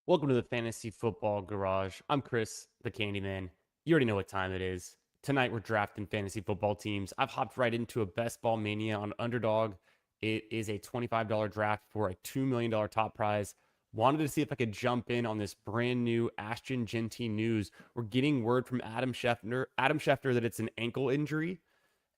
Welcome to the Fantasy Football Garage. I'm Chris, the Candyman. You already know what time it is. Tonight we're drafting fantasy football teams. I've hopped right into a Best Ball Mania on Underdog. It is a $25 draft for a $2 million top prize. Wanted to see if I could jump in on this brand new Ashton Jeanty news. We're getting word from Adam Schefter that it's an ankle injury.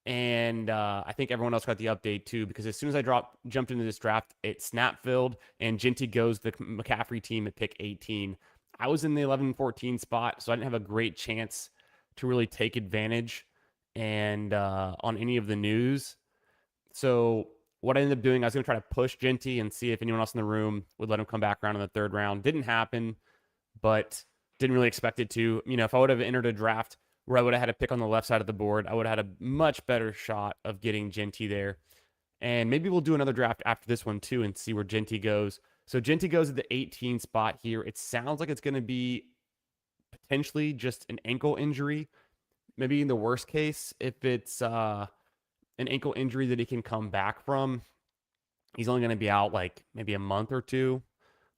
And I think everyone else got the update too, because as soon as I jumped into this draft, it snap filled and Jeanty goes the McCaffrey team at pick 18. I was in the 11-14 spot, so I didn't have a great chance to really take advantage and on any of the news. So what I ended up doing, I was going to try to push Jeanty and see if anyone else in the room would let him come back around in the third round. Didn't happen, but didn't really expect it to. If I would have entered a draft where I would have had a pick on the left side of the board, I would have had a much better shot of getting Jeanty there. And maybe we'll do another draft after this one too and see where Jeanty goes. So Jeanty goes at the 18 spot here. It sounds like it's going to be potentially just an ankle injury. Maybe in the worst case, if it's an ankle injury that he can come back from, he's only going to be out like maybe a month or two.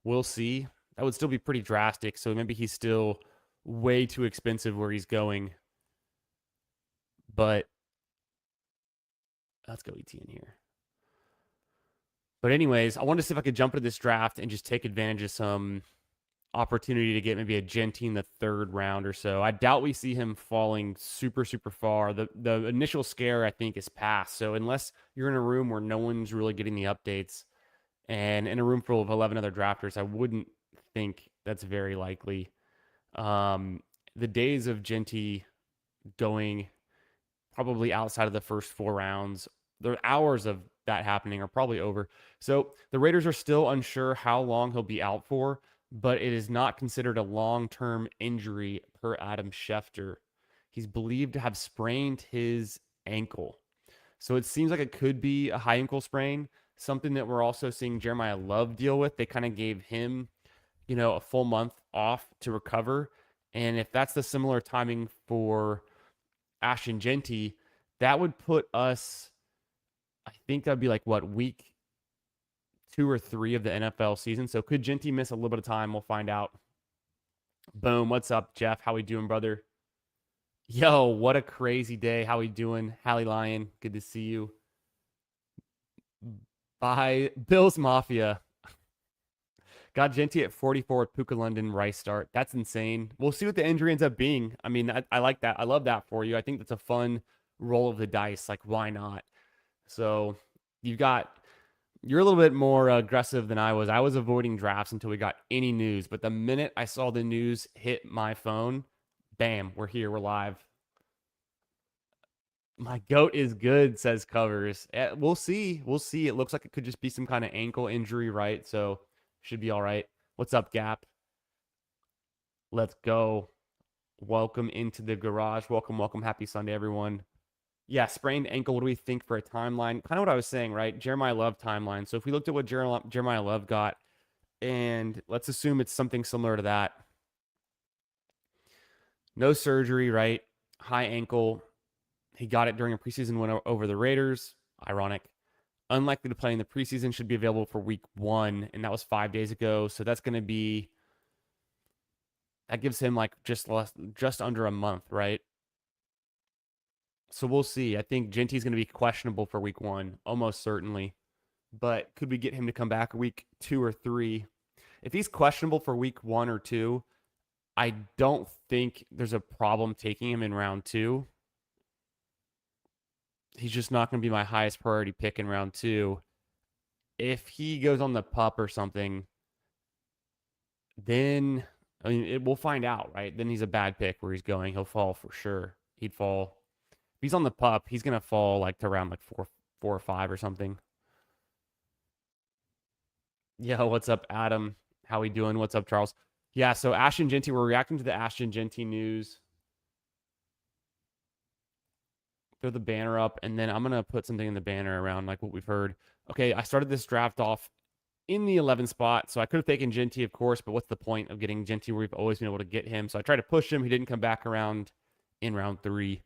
We'll see. That would still be pretty drastic. So maybe he's still way too expensive where he's going. But let's go ETN here. But anyways, I wanted to see if I could jump into this draft and just take advantage of some opportunity to get maybe a Jeanty in the third round or so. I doubt we see him falling super, super far. The initial scare, I think, is past. So unless you're in a room where no one's really getting the updates and in a room full of 11 other drafters, I wouldn't think that's very likely. The days of Jeanty going probably outside of the first 4 rounds, the hours of that happening are probably over. So the Raiders are still unsure how long he'll be out for, but it is not considered a long-term injury per Adam Schefter. He's believed to have sprained his ankle. So it seems like it could be a high ankle sprain, something that we're also seeing Jeremiah Love deal with. They kind of gave him, a full month off to recover. And if that's the similar timing for Ashton Jeanty, that would put us, I think that'd be like what, week 2 or 3 of the NFL season. So could Jeanty miss a little bit of time? We'll find out. Boom. What's up, Jeff? How we doing, brother? Yo, what a crazy day. How we doing? Hallie Lion, good to see you. By Bills Mafia. Got Jeanty at 44 at Puka London Rice start. That's insane. We'll see what the injury ends up being. I mean, I like that. I love that for you. I think that's a fun roll of the dice. Like, why not? So you're a little bit more aggressive than I was. I was avoiding drafts until we got any news. But the minute I saw the news hit my phone, bam, we're here. We're live. My goat is good, says Covers. We'll see. We'll see. It looks like it could just be some kind of ankle injury, right? So should be all right. What's up, Gap? Let's go. Welcome into the garage. Welcome, welcome. Happy Sunday, everyone. Yeah, sprained ankle. What do we think for a timeline? Kind of what I was saying, right? Jeremiah Love timeline. So if we looked at what Jeremiah Love got, and let's assume it's something similar to that. No surgery, right? High ankle. He got it during a preseason win over the Raiders. Ironic. Unlikely to play in the preseason, should be available for week 1, and that was 5 days ago. So that's going to be, that gives him like just under a month, right? So we'll see. I think Jeanty's going to be questionable for week 1, almost certainly. But could we get him to come back week 2 or 3? If he's questionable for week 1 or 2, I don't think there's a problem taking him in round 2. He's just not going to be my highest priority pick in round 2. If he goes on the pup or something, then we'll find out, right? Then he's a bad pick where he's going. He'll fall for sure. He'd fall. If he's on the pup, he's going to fall like to around like 4 or 5 or something. Yeah, what's up, Adam? How we doing? What's up, Charles? Yeah, so Ashton Jeanty, we're reacting to the Ashton Jeanty news. Throw the banner up, and then I'm going to put something in the banner around like what we've heard. Okay, I started this draft off in the 11th spot, so I could have taken Jeanty, of course, but what's the point of getting Jeanty where we've always been able to get him? So I tried to push him. He didn't come back around in round 3.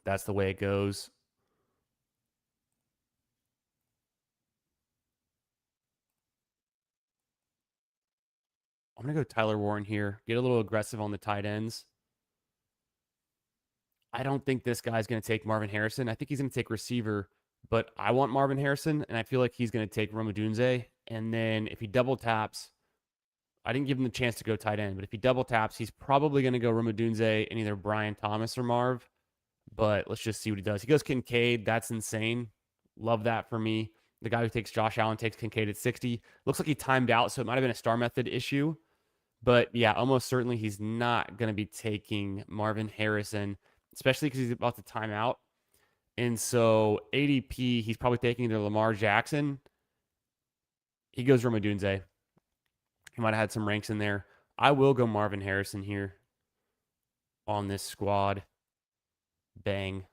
That's the way it goes. I'm going to go Tyler Warren here. Get a little aggressive on the tight ends. I don't think this guy's going to take Marvin Harrison. I think he's going to take receiver, but I want Marvin Harrison, and I feel like he's going to take Romadunze. And then if he double taps, I didn't give him the chance to go tight end, but if he double taps, he's probably going to go Romadunze and either Brian Thomas or Marv. But let's just see what he does. He goes Kincaid. That's insane. Love that for me. The guy who takes Josh Allen takes Kincaid at 60. Looks like he timed out, so it might have been a star method issue. But yeah, almost certainly he's not going to be taking Marvin Harrison, especially because he's about to time out. And so ADP, he's probably taking either Lamar Jackson. He goes Romadunze. He might have had some ranks in there. I will go Marvin Harrison here on this squad. Bang.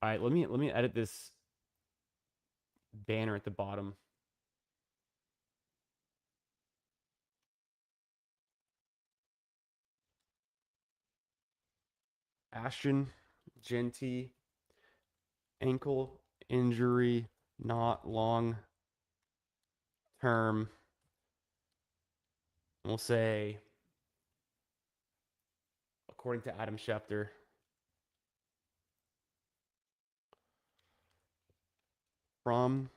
All right, let me edit this banner at the bottom. Ashton Jeanty, ankle injury, not long term. We'll say, according to Adam Schefter, from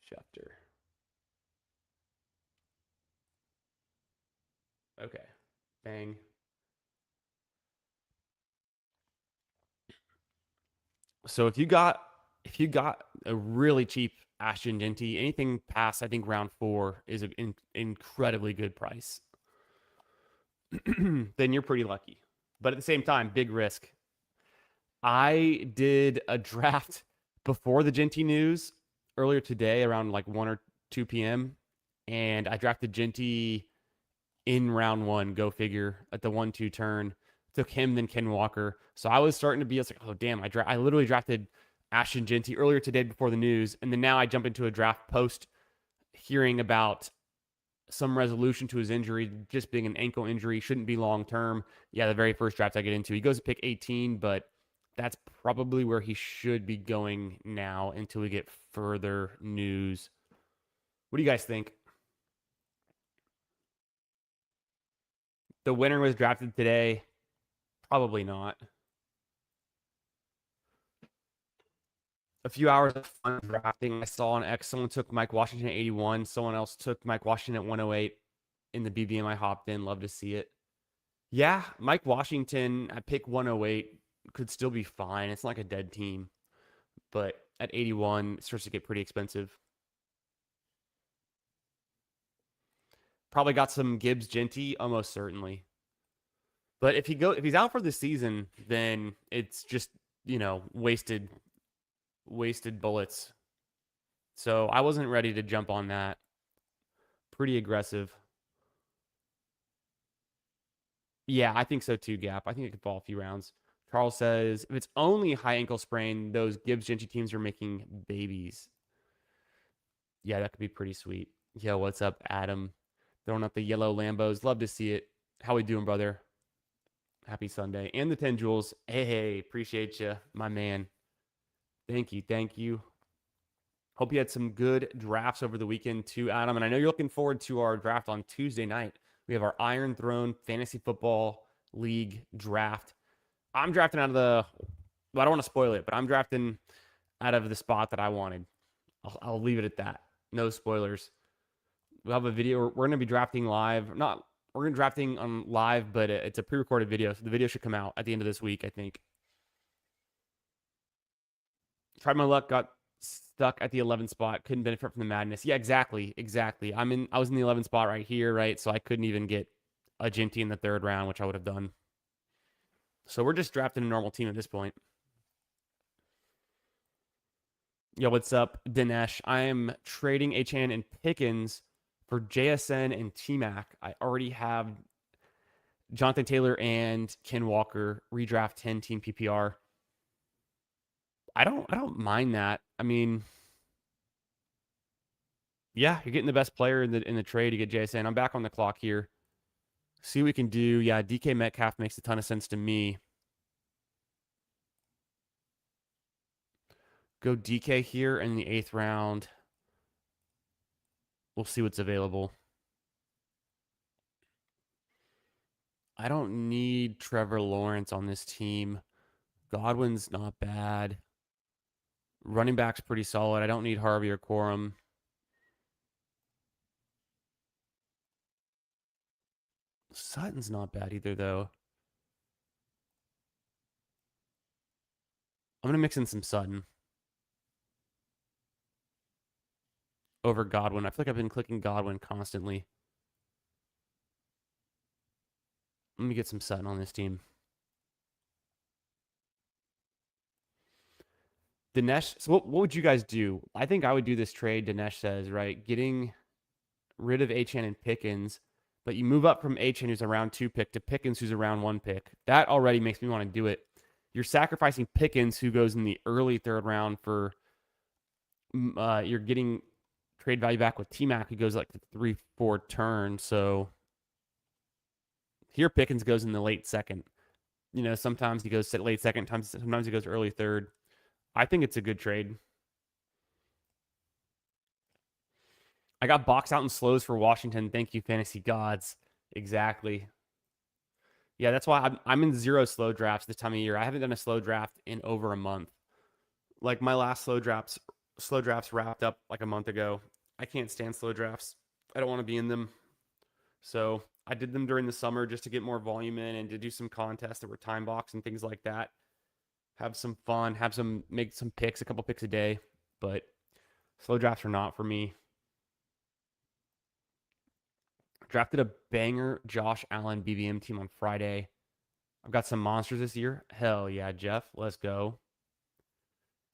Schefter. Okay. Bang. So if you got a really cheap Ashton Jeanty, anything past I think round 4 is an incredibly good price. Then you're pretty lucky. But at the same time, big risk. I did a draft before the Jeanty news earlier today around like 1 or 2 p.m. And I drafted Jeanty in round 1, go figure, at the 1-2 turn. Took him, then Ken Walker. So I was starting to be, I was like, oh, damn, I literally drafted Ashton Jeanty earlier today before the news. And then now I jump into a draft post hearing about some resolution to his injury, just being an ankle injury, shouldn't be long term. Yeah, the very first draft I get into, he goes to pick 18, but that's probably where he should be going now until we get further news. What do you guys think? The winner was drafted today. Probably not. A few hours of fun drafting. I saw on X someone took Mike Washington at 81. Someone else took Mike Washington at 108 in the BBM. I hopped in. Love to see it. Yeah, Mike Washington at pick 108 could still be fine. It's not like a dead team. But at 81, it starts to get pretty expensive. Probably got some Gibbs Jeanty, almost certainly. But if he's out for the season, then it's just, wasted bullets. So I wasn't ready to jump on that. Pretty aggressive. Yeah, I think so too, Gap. I think it could fall a few rounds. Charles says if it's only high ankle sprain, those Gibbs Jeanty teams are making babies. Yeah, that could be pretty sweet. Yo, what's up, Adam? Throwing up the yellow Lambos. Love to see it. How we doing, brother? Happy Sunday. And the 10 jewels. Hey, appreciate you, my man. Thank you. Thank you. Hope you had some good drafts over the weekend too, Adam. And I know you're looking forward to our draft on Tuesday night. We have our Iron Throne Fantasy Football League draft. I'm drafting out of well, I don't want to spoil it, but I'm drafting out of the spot that I wanted. I'll leave it at that. No spoilers. We'll have a video. We're going to be drafting live. We're going to be drafting on live, but it's a pre-recorded video. So the video should come out at the end of this week, I think. Tried my luck, got stuck at the 11th spot, couldn't benefit from the madness. Yeah, exactly. I was in the 11th spot right here, right? So I couldn't even get a Jeanty in the 3rd round, which I would have done. So we're just drafting a normal team at this point. Yo, what's up, Dinesh? I am trading Achan and Pickens for JSN and T-Mac. I already have Jonathan Taylor and Ken Walker, redraft 10 team PPR. I don't mind that. I mean, yeah, you're getting the best player in the trade. You get JSN. I'm back on the clock here. See what we can do. Yeah, DK Metcalf makes a ton of sense to me. Go DK here in the 8th round. We'll see what's available. I don't need Trevor Lawrence on this team. Godwin's not bad. Running back's pretty solid. I don't need Harvey or Corum. Sutton's not bad either, though. I'm going to mix in some Sutton over Godwin. I feel like I've been clicking Godwin constantly. Let me get some Sutton on this team. Dinesh, so what would you guys do? I think I would do this trade Dinesh says, right? Getting rid of Achane and Pickens, but you move up from Achane, who's a round 2 pick, to Pickens, who's a round 1 pick. That already makes me want to do it. You're sacrificing Pickens, who goes in the early 3rd round for you're getting trade value back with T-Mac, who goes like the 3-4 turn. So here Pickens goes in the late 2nd. Sometimes he goes late 2nd, sometimes he goes early 3rd. I think it's a good trade. I got box out and slows for Washington. Thank you, fantasy gods. Exactly. Yeah, that's why I'm in 0 slow drafts this time of year. I haven't done a slow draft in over a month. Like my last slow drafts wrapped up like a month ago. I can't stand slow drafts. I don't want to be in them. So I did them during the summer just to get more volume in and to do some contests that were time box and things like that. Have some fun, make some picks, a couple picks a day. But slow drafts are not for me. Drafted a banger Josh Allen BBM team on Friday. I've got some monsters this year. Hell yeah, Jeff. Let's go.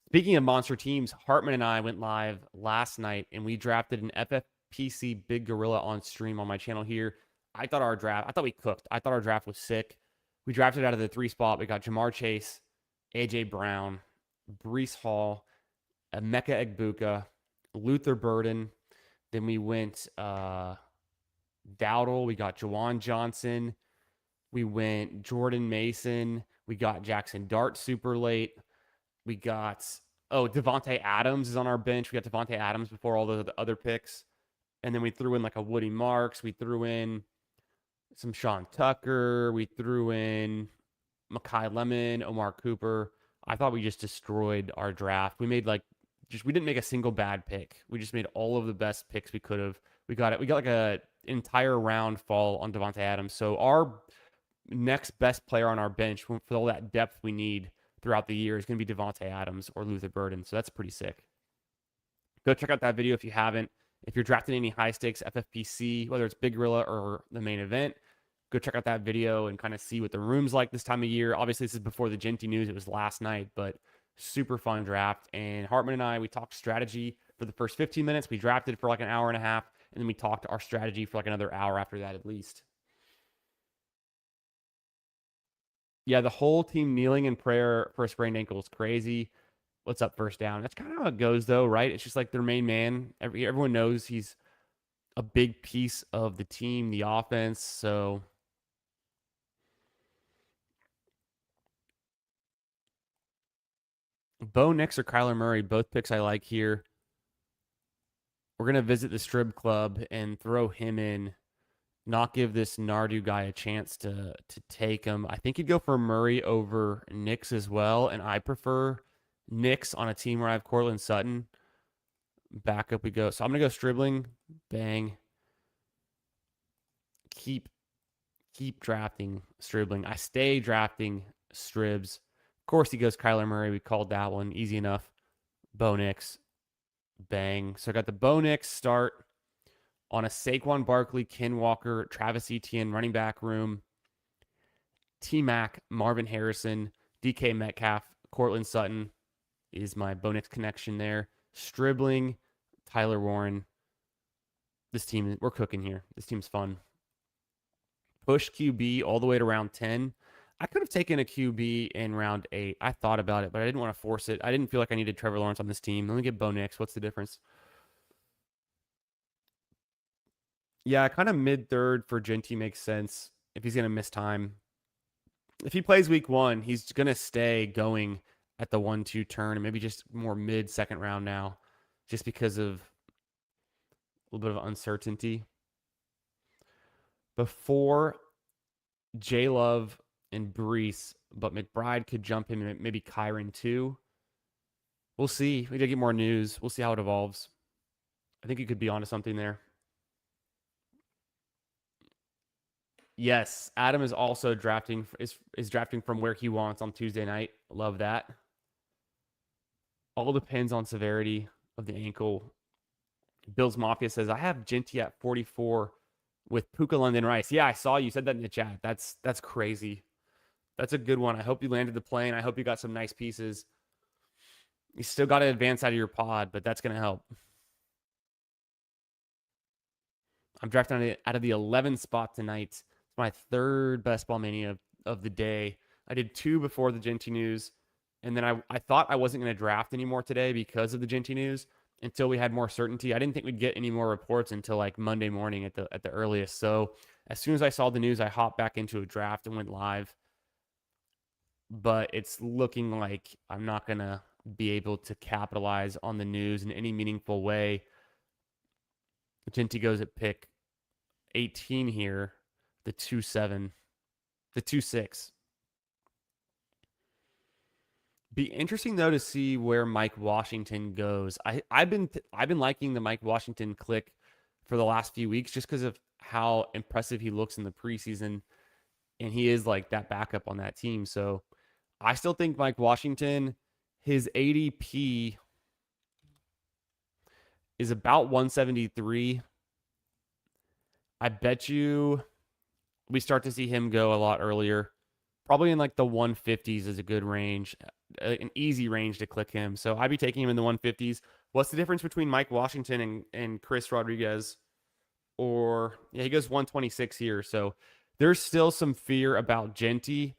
Speaking of monster teams, Hartman and I went live last night and we drafted an FFPC Big Gorilla on stream on my channel here. I thought we cooked. I thought our draft was sick. We drafted out of the 3 spot. We got Jamar Chase, AJ Brown, Brees Hall, Emeka Egbuka, Luther Burden. Then we went Dowdle. We got Jawan Johnson. We went Jordan Mason. We got Jackson Dart super late. We got Devontae Adams is on our bench. We got Devontae Adams before all the other picks. And then we threw in like a Woody Marks. We threw in some Sean Tucker. We threw in Makai Lemon, Omar Cooper. I thought we just destroyed our draft. We didn't make a single bad pick. We just made all of the best picks we could have. We got like a entire round fall on Devontae Adams. So our next best player on our bench for all that depth we need throughout the year is going to be Devontae Adams or Luther Burden. So that's pretty sick. Go check out that video if you haven't. If you're drafting any high stakes FFPC, whether it's Big Gorilla or the main event, go check out that video and kind of see what the room's like this time of year. Obviously, this is before the Jeanty news. It was last night, but super fun draft. And Hartman and I, we talked strategy for the first 15 minutes. We drafted for like an hour and a half, and then we talked our strategy for like another hour after that at least. Yeah, the whole team kneeling in prayer for a sprained ankle is crazy. What's up, first down? That's kind of how it goes, though, right? It's just like their main man. Everyone knows he's a big piece of the team, the offense. So Bo Nix or Kyler Murray, both picks I like here. We're gonna visit the strip club and throw him in. Not give this Nardu guy a chance to take him. I think he'd go for Murray over Nix as well, and I prefer Nix on a team where I have Cortland Sutton. Back up we go. So I'm gonna go Stribling, bang. Keep drafting Stribling. I stay drafting Stribs. Of course, he goes Kyler Murray. We called that one easy enough. Bo Nix, bang. So I got the Bo Nix start on a Saquon Barkley, Ken Walker, Travis Etienne running back room. T-Mac, Marvin Harrison, DK Metcalf, Cortland Sutton is my Bo Nix connection there. Stribling, Tyler Warren. This team, we're cooking here. This team's fun. Push QB all the way to round 10. I could have taken a QB in round 8. I thought about it, but I didn't want to force it. I didn't feel like I needed Trevor Lawrence on this team. Let me get Bo Nix. What's the difference? Yeah, kind of mid-third for Jeanty makes sense if he's going to miss time. If he plays week 1, he's going to stay going at the 1-2 turn and maybe just more mid-second round now just because of a little bit of uncertainty. Before J Love and Brees, but McBride could jump him, and maybe Kyron too. We'll see. We gotta get more news. We'll see how it evolves. I think you could be onto something there. Yes, Adam is also drafting is drafting from where he wants on Tuesday night. Love that. All depends on severity of the ankle. Bills Mafia says I have Jeanty at 44 with Puka London Rice. Yeah, I saw you said that in the chat. That's crazy. That's a good one. I hope you landed the plane. I hope you got some nice pieces. You still got to advance out of your pod, but that's going to help. I'm drafting out of the 11th spot tonight. It's my third best ball mania of the day. I did two before the Jeanty news, and then I thought I wasn't going to draft anymore today because of the Jeanty news until we had more certainty. I didn't think we'd get any more reports until like Monday morning at the earliest. So as soon as I saw the news, I hopped back into a draft and went live. But it's looking like I'm not going to be able to capitalize on the news in any meaningful way. Jeanty goes at pick 18 here, the 2-7, the 2-6. Be interesting though to see where Mike Washington goes. I've been liking the Mike Washington click for the last few weeks just because of how impressive he looks in the preseason, and he is like that backup on that team. So I still think Mike Washington, his ADP is about 173. I bet you we start to see him go a lot earlier. Probably in like the 150s is a good range, an easy range to click him. So I'd be taking him in the 150s. What's the difference between Mike Washington and Chris Rodriguez? Or, yeah, he goes 126 here. So there's still some fear about Jeanty.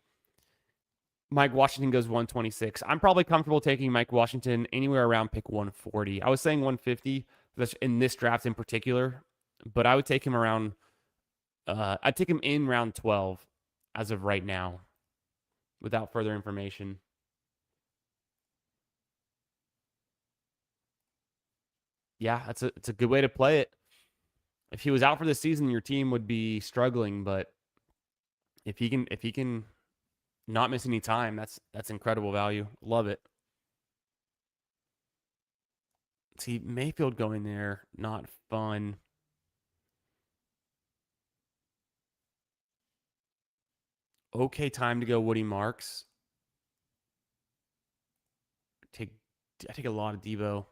Mike Washington goes 126. I'm probably comfortable taking Mike Washington anywhere around pick 140. I was saying 150 in this draft in particular, but I would take him around, I'd take him in round 12 as of right now without further information. Yeah, it's a good way to play it. If he was out for the season, your team would be struggling, but if he can not miss any time, that's incredible value. Love it. See, Mayfield going there, not fun. Okay, time to go Woody Marks. I take a lot of Debo.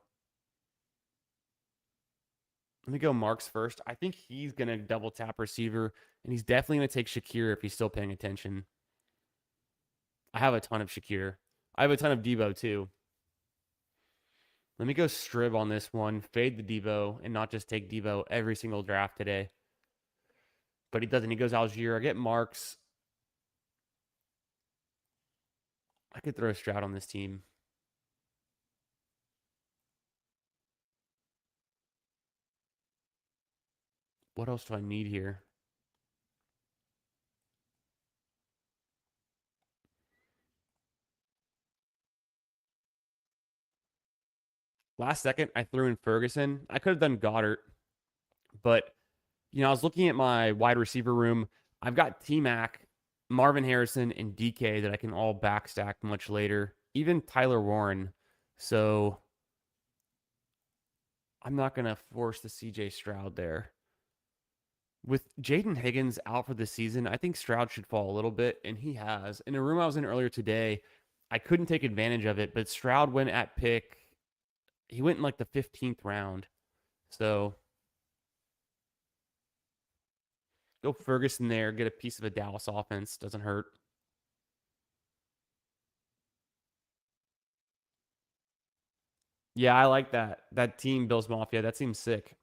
Let me go Marks first. I think he's gonna double tap receiver, and he's definitely gonna take Shakir if he's still paying attention. I have a ton of Shakir. I have a ton of Debo too. Let me go Strib on this one. Fade the Debo and not just take Debo every single draft today. But he doesn't. He goes Algier. I get Marks. I could throw Stroud on this team. What else do I need here? Last second, I threw in Ferguson. I could have done Goddard, but I was looking at my wide receiver room. I've got T-Mac, Marvin Harrison, and DK that I can all backstack much later. Even Tyler Warren. So I'm not going to force the CJ Stroud there. With Jaden Higgins out for the season, I think Stroud should fall a little bit, and he has. In a room I was in earlier today, I couldn't take advantage of it, but Stroud went at pick. He went in like the 15th round. So go Ferguson there, get a piece of a Dallas offense. Doesn't hurt. Yeah, I like that. That team, Bills Mafia, that seems sick.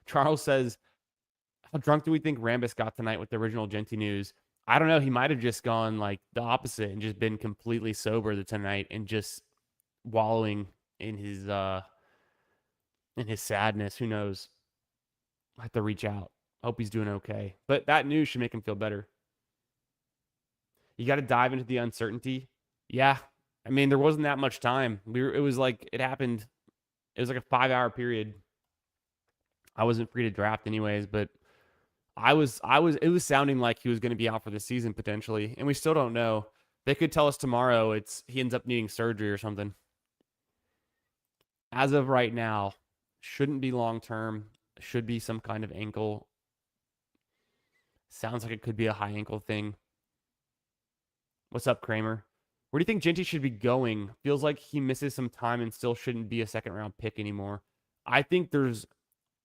Charles says, how drunk do we think Rambus got tonight with the original Jeanty news? I don't know. He might have just gone like the opposite and just been completely sober tonight and just wallowing in his sadness. Who knows? I have to reach out. Hope he's doing okay. But that news should make him feel better. You got to dive into the uncertainty. Yeah. I mean, there wasn't that much time. It was like it happened. It was like a 5-hour period. I wasn't free to draft anyways, but I was it was sounding like he was going to be out for the season potentially, and we still don't know. They could tell us tomorrow it's he ends up needing surgery or something. As of right now, shouldn't be long term. Should be some kind of ankle. Sounds like it could be a high ankle thing. What's up, Kramer? Where do you think Jeanty should be going? Feels like he misses some time and still shouldn't be a second round pick anymore. I think there's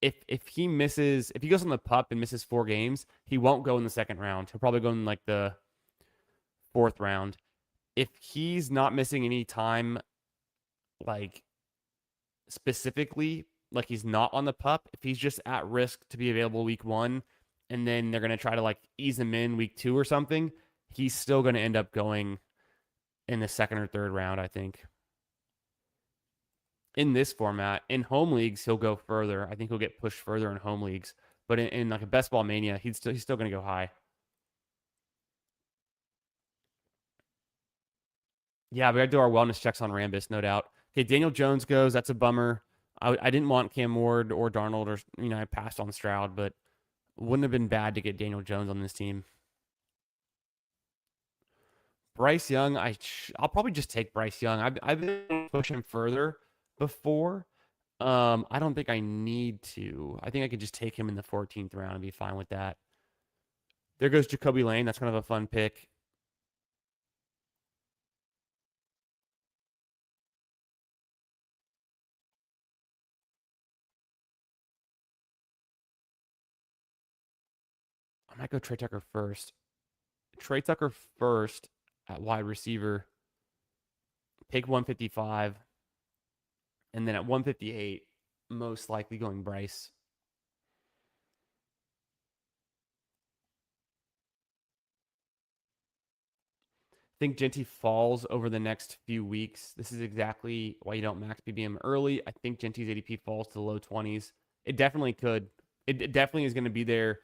if he misses if he goes on the pup and misses 4 games, he won't go in the second round. He'll probably go in like the fourth round. If he's not missing any time, like specifically, like he's not on the pup, if he's just at risk to be available week 1, and then they're gonna try to like ease him in week 2 or something, he's still gonna end up going in the second or third round, I think. In this format, in home leagues, he'll go further. I think he'll get pushed further in home leagues. But in like a best ball mania, he's still gonna go high. Yeah, we got to do our wellness checks on Rambus, no doubt. Okay, Daniel Jones goes. That's a bummer. I didn't want Cam Ward or Darnold, or I passed on Stroud, but wouldn't have been bad to get Daniel Jones on this team. Bryce Young, I'll probably just take Bryce Young. I've been pushing him further before. I don't think I need to. I think I could just take him in the 14th round and be fine with that. There goes Jacoby Lane. That's kind of a fun pick. I might go Trey Tucker first. Trey Tucker first at wide receiver. Pick 155. And then at 158, most likely going Bryce. I think Jeanty falls over the next few weeks. This is exactly why you don't max BBM early. I think Jeanty's ADP falls to the low 20s. It definitely could. It definitely is going to be there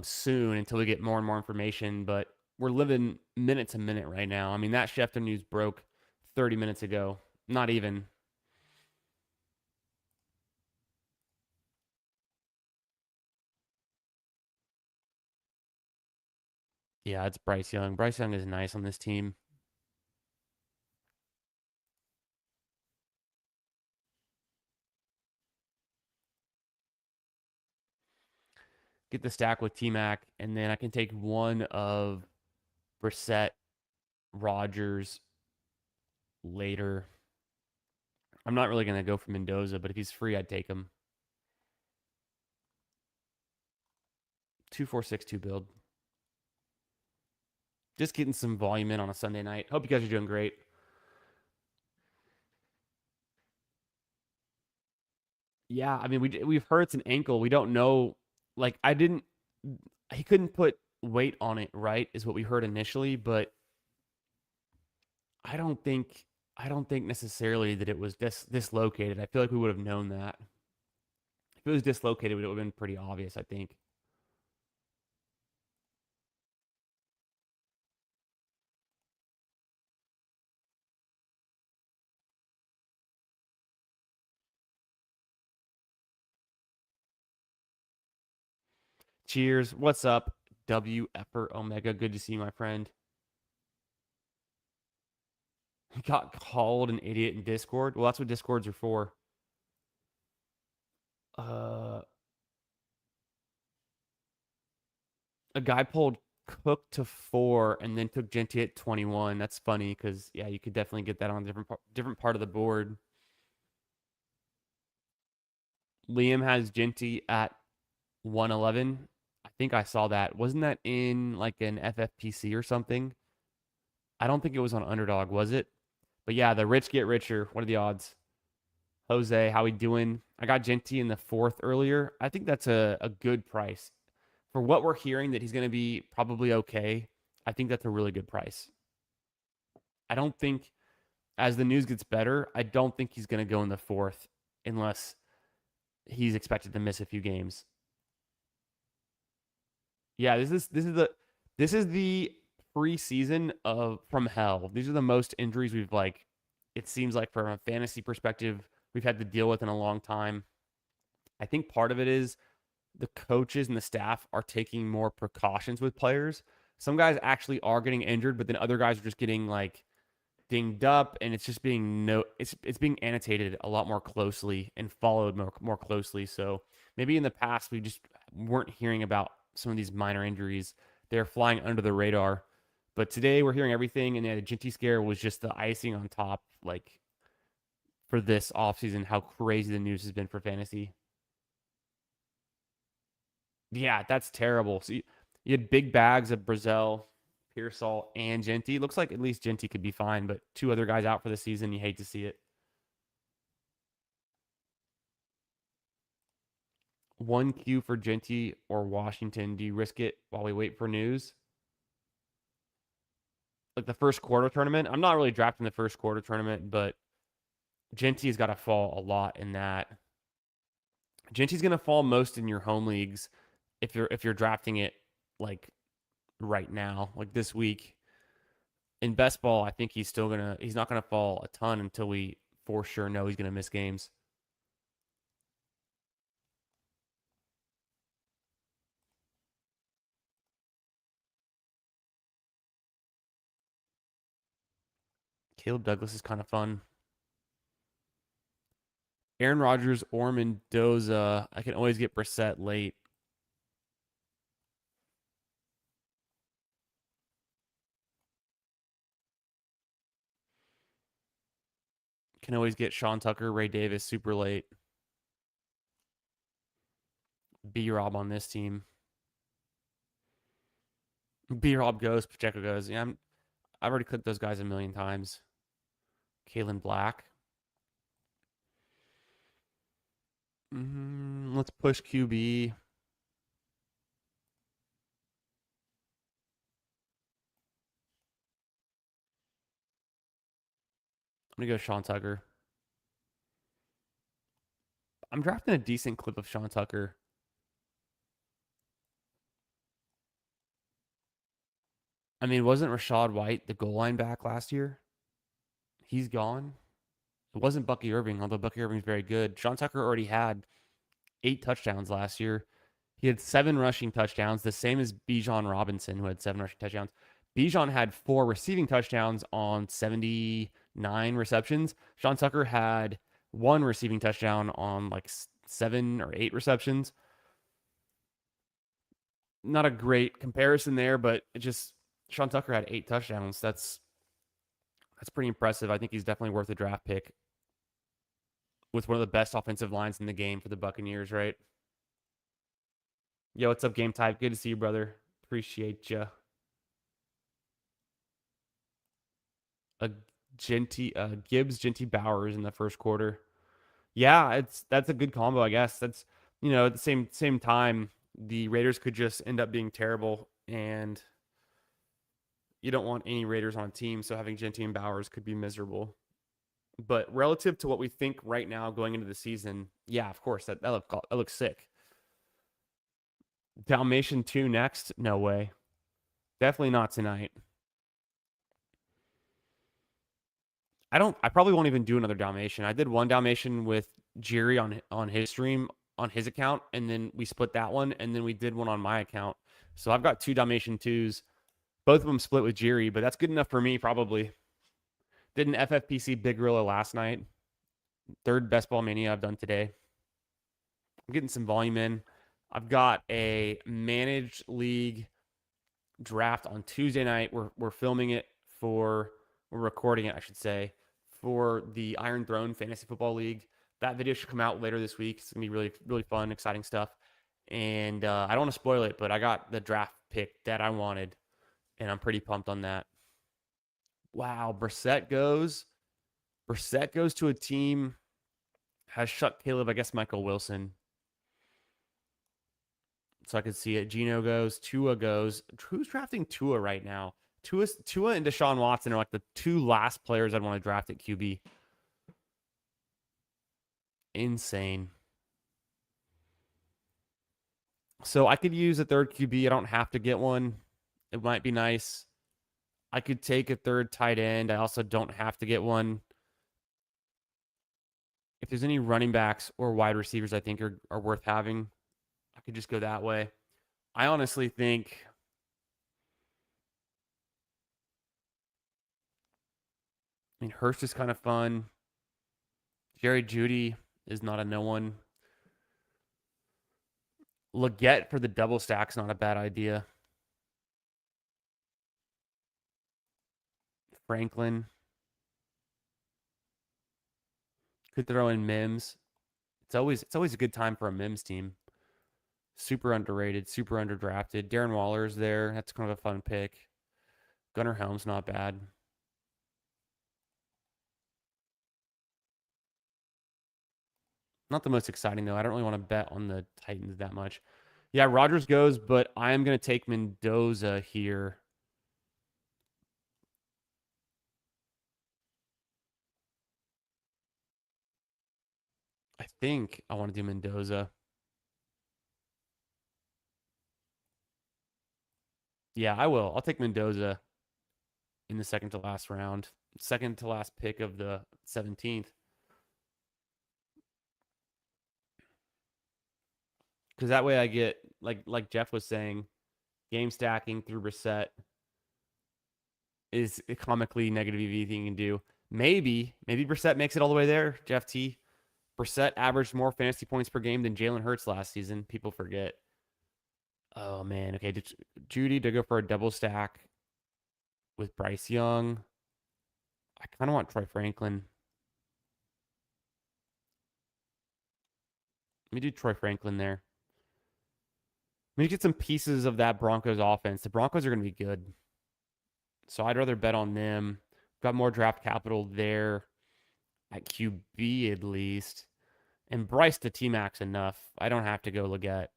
soon until we get more and more information. But we're living minute to minute right now. I mean, that Schefter news broke 30 minutes ago. Not even. Yeah, it's Bryce Young. Bryce Young is nice on this team. Get the stack with T Mac, and then I can take one of Brissett, Rogers later. I'm not really going to go for Mendoza, but if he's free, I'd take him. 2-4-6-2 build. Just getting some volume in on a Sunday night. Hope you guys are doing great. Yeah, I mean we've heard it's an ankle. We don't know. Like I didn't. He couldn't put weight on it. Right, is what we heard initially, but I don't think necessarily that it was dislocated. I feel like we would have known that. If it was dislocated, it would have been pretty obvious. I think. Cheers. What's up, W Epper Omega? Good to see you, my friend. He got called an idiot in Discord. Well, that's what Discords are for. Uh, a guy pulled Cook to 4 and then took Jeanty at 21. That's funny because yeah, you could definitely get that on a different part of the board. Liam has Jeanty at 111. I think I saw that. Wasn't that in like an FFPC or something? I don't think it was on Underdog, was it? But yeah, the rich get richer. What are the odds? Jose, how we doing? I got Jeanty in the fourth earlier. I think that's a good price. For what we're hearing that he's going to be probably okay, I think that's a really good price. I don't think, as the news gets better, I don't think he's going to go in the fourth unless he's expected to miss a few games. Yeah, this is the preseason of from hell. These are the most injuries we've like. It seems like from a fantasy perspective, we've had to deal with in a long time. I think part of it is the coaches and the staff are taking more precautions with players. Some guys actually are getting injured, but then other guys are just getting like dinged up, and it's just being it's being annotated a lot more closely and followed more closely. So maybe in the past we just weren't hearing about some of these minor injuries. They're flying under the radar. But today we're hearing everything, and yeah, the Jeanty scare was just the icing on top, like for this offseason, how crazy the news has been for fantasy. Yeah, that's terrible. So you had big bags of Brazil, Pearsall, and Jeanty. Looks like at least Jeanty could be fine, but two other guys out for the season. You hate to see it. 1Q for Jeanty or Washington. Do you risk it while we wait for news? Like the first quarter tournament. I'm not really drafting the first quarter tournament, but Jeanty's got to fall a lot in that. Jeanty's going to fall most in your home leagues if you're drafting it like right now, like this week. In best ball, I think he's not gonna fall a ton until we for sure know he's gonna miss games. Caleb Douglas is kind of fun. Aaron Rodgers or Mendoza. I can always get Brissett late. Can always get Sean Tucker, Ray Davis super late. B Rob on this team. B Rob goes, Pacheco goes. Yeah, I've already clicked those guys a million times. Kalen Black. Let's push QB. I'm gonna go Sean Tucker. I'm drafting a decent clip of Sean Tucker. I mean, wasn't Rashad White the goal line back last year? He's gone. It wasn't Bucky Irving, although Bucky Irving's very good. Sean Tucker already had 8 touchdowns last year. He had 7 rushing touchdowns, the same as Bijan Robinson, who had 7 rushing touchdowns. Bijan had 4 receiving touchdowns on 79 receptions. Sean Tucker had 1 receiving touchdown on like 7 or 8 receptions. Not a great comparison there, but it just Sean Tucker had 8 touchdowns. That's pretty impressive. I think he's definitely worth a draft pick with one of the best offensive lines in the game for the Buccaneers, right? Yo, what's up, Game Type? Good to see you, brother. Appreciate you. A Gibbs, Jeanty Bowers in the first quarter. Yeah, that's a good combo, I guess. That's at the same time, the Raiders could just end up being terrible, and you don't want any Raiders on a team, so having Jeanty and Bowers could be miserable. But relative to what we think right now going into the season, yeah, of course, that looks sick. Dalmatian 2 next? No way. Definitely not tonight. I probably won't even do another Dalmatian. I did one Dalmatian with Jerry on his stream on his account, and then we split that one, and then we did one on my account. So I've got 2 Dalmatian 2s. Both of them split with Jerry, but that's good enough for me probably. Did an FFPC Big Gorilla last night. Third best ball mania I've done today. I'm getting some volume in. I've got a managed league draft on Tuesday night. We're filming it we're recording it, I should say, for the Iron Throne Fantasy Football League. That video should come out later this week. It's gonna be really, really fun, exciting stuff. And I don't want to spoil it, but I got the draft pick that I wanted, and I'm pretty pumped on that. Wow, Brissett goes to a team has shut Caleb, I guess Michael Wilson. So I could see it. Gino goes, Tua goes. Who's drafting Tua right now? Tua and Deshaun Watson are like the 2 last players I'd want to draft at QB. Insane. So I could use a third QB. I don't have to get one. It might be nice. I could take a third tight end. I also don't have to get one. If there's any running backs or wide receivers I think are worth having, I could just go that way. I honestly think, I mean, Hurst is kind of fun. Jerry Judy is not a no one. Leggett for the double stack's not a bad idea. Franklin could throw in Mims. It's always a good time for a Mims team. Super underrated, super underdrafted. Darren Waller's there. That's kind of a fun pick. Gunnar Helm's not bad. Not the most exciting though. I don't really want to bet on the Titans that much. Yeah, Rodgers goes, but I am going to take Mendoza here. I think I want to do Mendoza. Yeah, I will. I'll take Mendoza in the second to last round. Second to last pick of the 17th. Because that way I get, like Jeff was saying, game stacking through Brissett is a comically negative EV thing you can do. Maybe Brissett makes it all the way there, Jeff T. Brissett averaged more fantasy points per game than Jalen Hurts last season. People forget. Oh man, okay. Judy to go for a double stack with Bryce Young. I kind of want Troy Franklin. Let me do Troy Franklin there. Let me get some pieces of that Broncos offense. The Broncos are going to be good. So I'd rather bet on them. Got more draft capital there at QB at least. And Bryce to T Max enough. I don't have to go Leggett.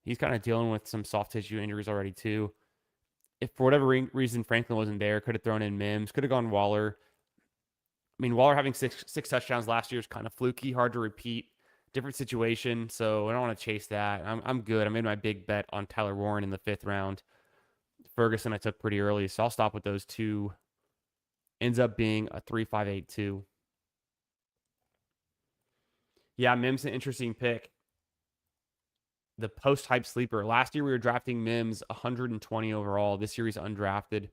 He's kind of dealing with some soft tissue injuries already too. If for whatever reason Franklin wasn't there, could have thrown in Mims, could have gone Waller. I mean, Waller having six touchdowns last year is kind of fluky, hard to repeat. Different situation, so I don't want to chase that. I'm good. I made my big bet on Tyler Warren in the 5th round. Ferguson I took pretty early, so I'll stop with those two. Ends up being a 3-5-8-2. Yeah, Mims an interesting pick. The post hype sleeper. Last year we were drafting Mims 120 overall. This year he's undrafted.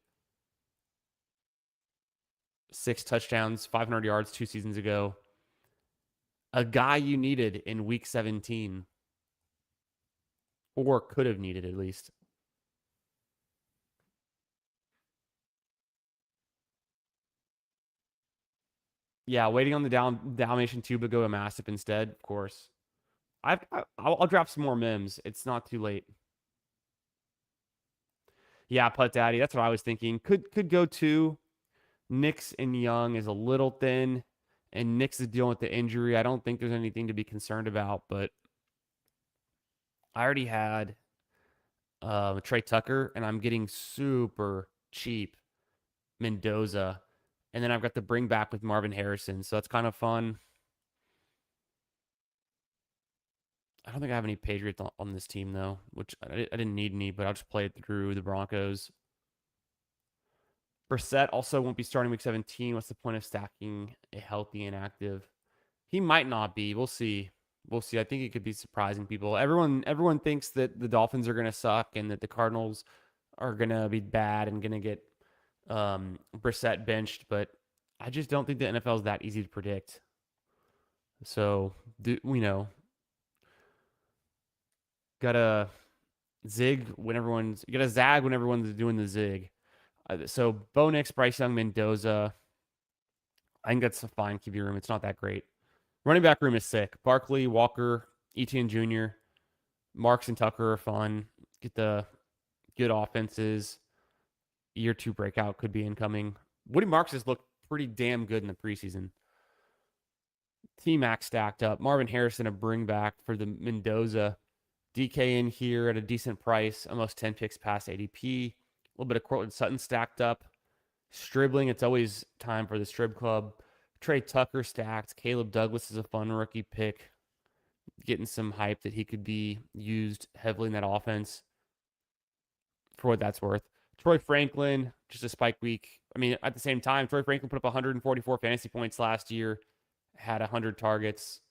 6 touchdowns, 500 yards 2 seasons ago. A guy you needed in week 17, or could have needed at least. Yeah, waiting on the Dalmatian 2, but go a Mastiff instead, of course. I'll draft some more Mims. It's not too late. Yeah, Putt Daddy. That's what I was thinking. Could go to Nix and Young is a little thin, and Nix is dealing with the injury. I don't think there's anything to be concerned about, but I already had Trey Tucker, and I'm getting super cheap Mendoza, and then I've got the bring back with Marvin Harrison, so that's kind of fun. I don't think I have any Patriots on this team though, which I didn't need any, but I'll just play it through the Broncos. Brissett also won't be starting week 17. What's the point of stacking a healthy and active? He might not be. We'll see. We'll see. I think it could be surprising people. Everyone thinks that the Dolphins are going to suck and that the Cardinals are going to be bad and going to get Brissett benched, but I just don't think the NFL is that easy to predict. So, gotta zig when everyone's you gotta zag when everyone's doing the zig. So Bo Nix, Bryce Young, Mendoza. I think that's a fine QB room. It's not that great. Running back room is sick. Barkley, Walker, Etienne Jr., Marks and Tucker are fun. Get the good offenses. Year 2 breakout could be incoming. Woody Marks has looked pretty damn good in the preseason. T-Mac stacked up. Marvin Harrison a bring back for the Mendoza. DK in here at a decent price, almost 10 picks past ADP. A little bit of Cortland Sutton stacked up. Stribling, it's always time for the Strib Club. Trey Tucker stacked. Caleb Douglas is a fun rookie pick. Getting some hype that he could be used heavily in that offense for what that's worth. Troy Franklin, just a spike week. I mean, at the same time, Troy Franklin put up 144 fantasy points last year. had 100 targets,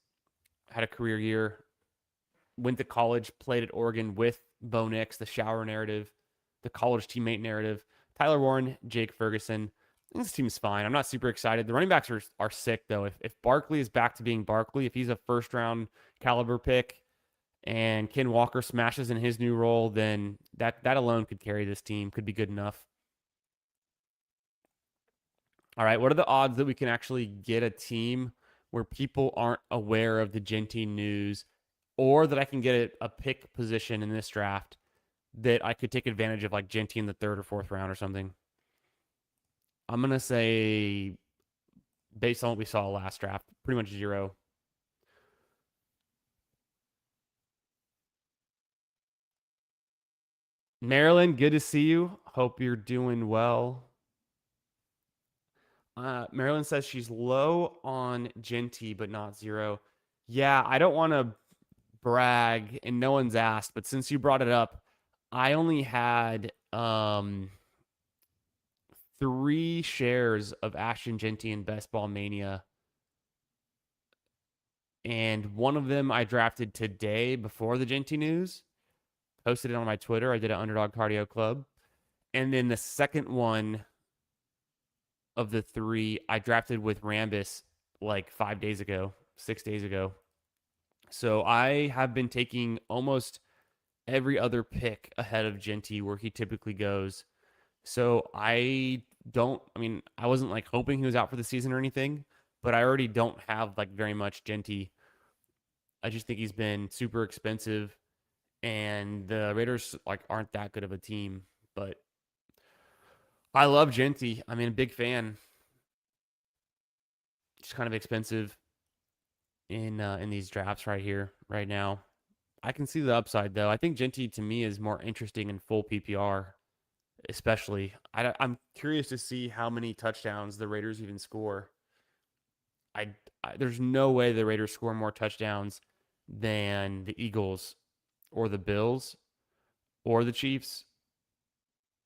had a career year, went to college, played at Oregon with Bo Nix, the shower narrative, the college teammate narrative. Tyler Warren, Jake Ferguson. I think this team's fine. I'm not super excited. The running backs are sick, though. If Barkley is back to being Barkley, if he's a first round caliber pick and Ken Walker smashes in his new role, then that alone could carry this team, could be good enough. All right, what are the odds that we can actually get a team where people aren't aware of the Jeanty news, or that I can get a pick position in this draft that I could take advantage of, like Jeanty in the third or fourth round or something? I'm going to say, based on what we saw last draft, pretty much zero. Marilyn, good to see you. Hope you're doing well. Marilyn says she's low on Jeanty, but not zero. Yeah, I don't want to brag, and no one's asked, but since you brought it up, I only had 3 shares of Ashton Jeanty in Best Ball Mania, and one of them I drafted today before the Jeanty news. Posted it on my Twitter. I did an Underdog Cardio Club, and then the second one of the 3 I drafted with Rambus like 5 days ago, 6 days ago. So I have been taking almost every other pick ahead of Jeanty where he typically goes. So I mean, I wasn't like hoping he was out for the season or anything, but I already don't have like very much Jeanty. I just think he's been super expensive, and the Raiders like aren't that good of a team. But I love Jeanty. I mean, a big fan. Just kind of expensive in these drafts right here, right now. I can see the upside though. I think Jeanty to me is more interesting in full PPR, especially. I'm curious to see how many touchdowns the Raiders even score. There's no way the Raiders score more touchdowns than the Eagles or the Bills or the Chiefs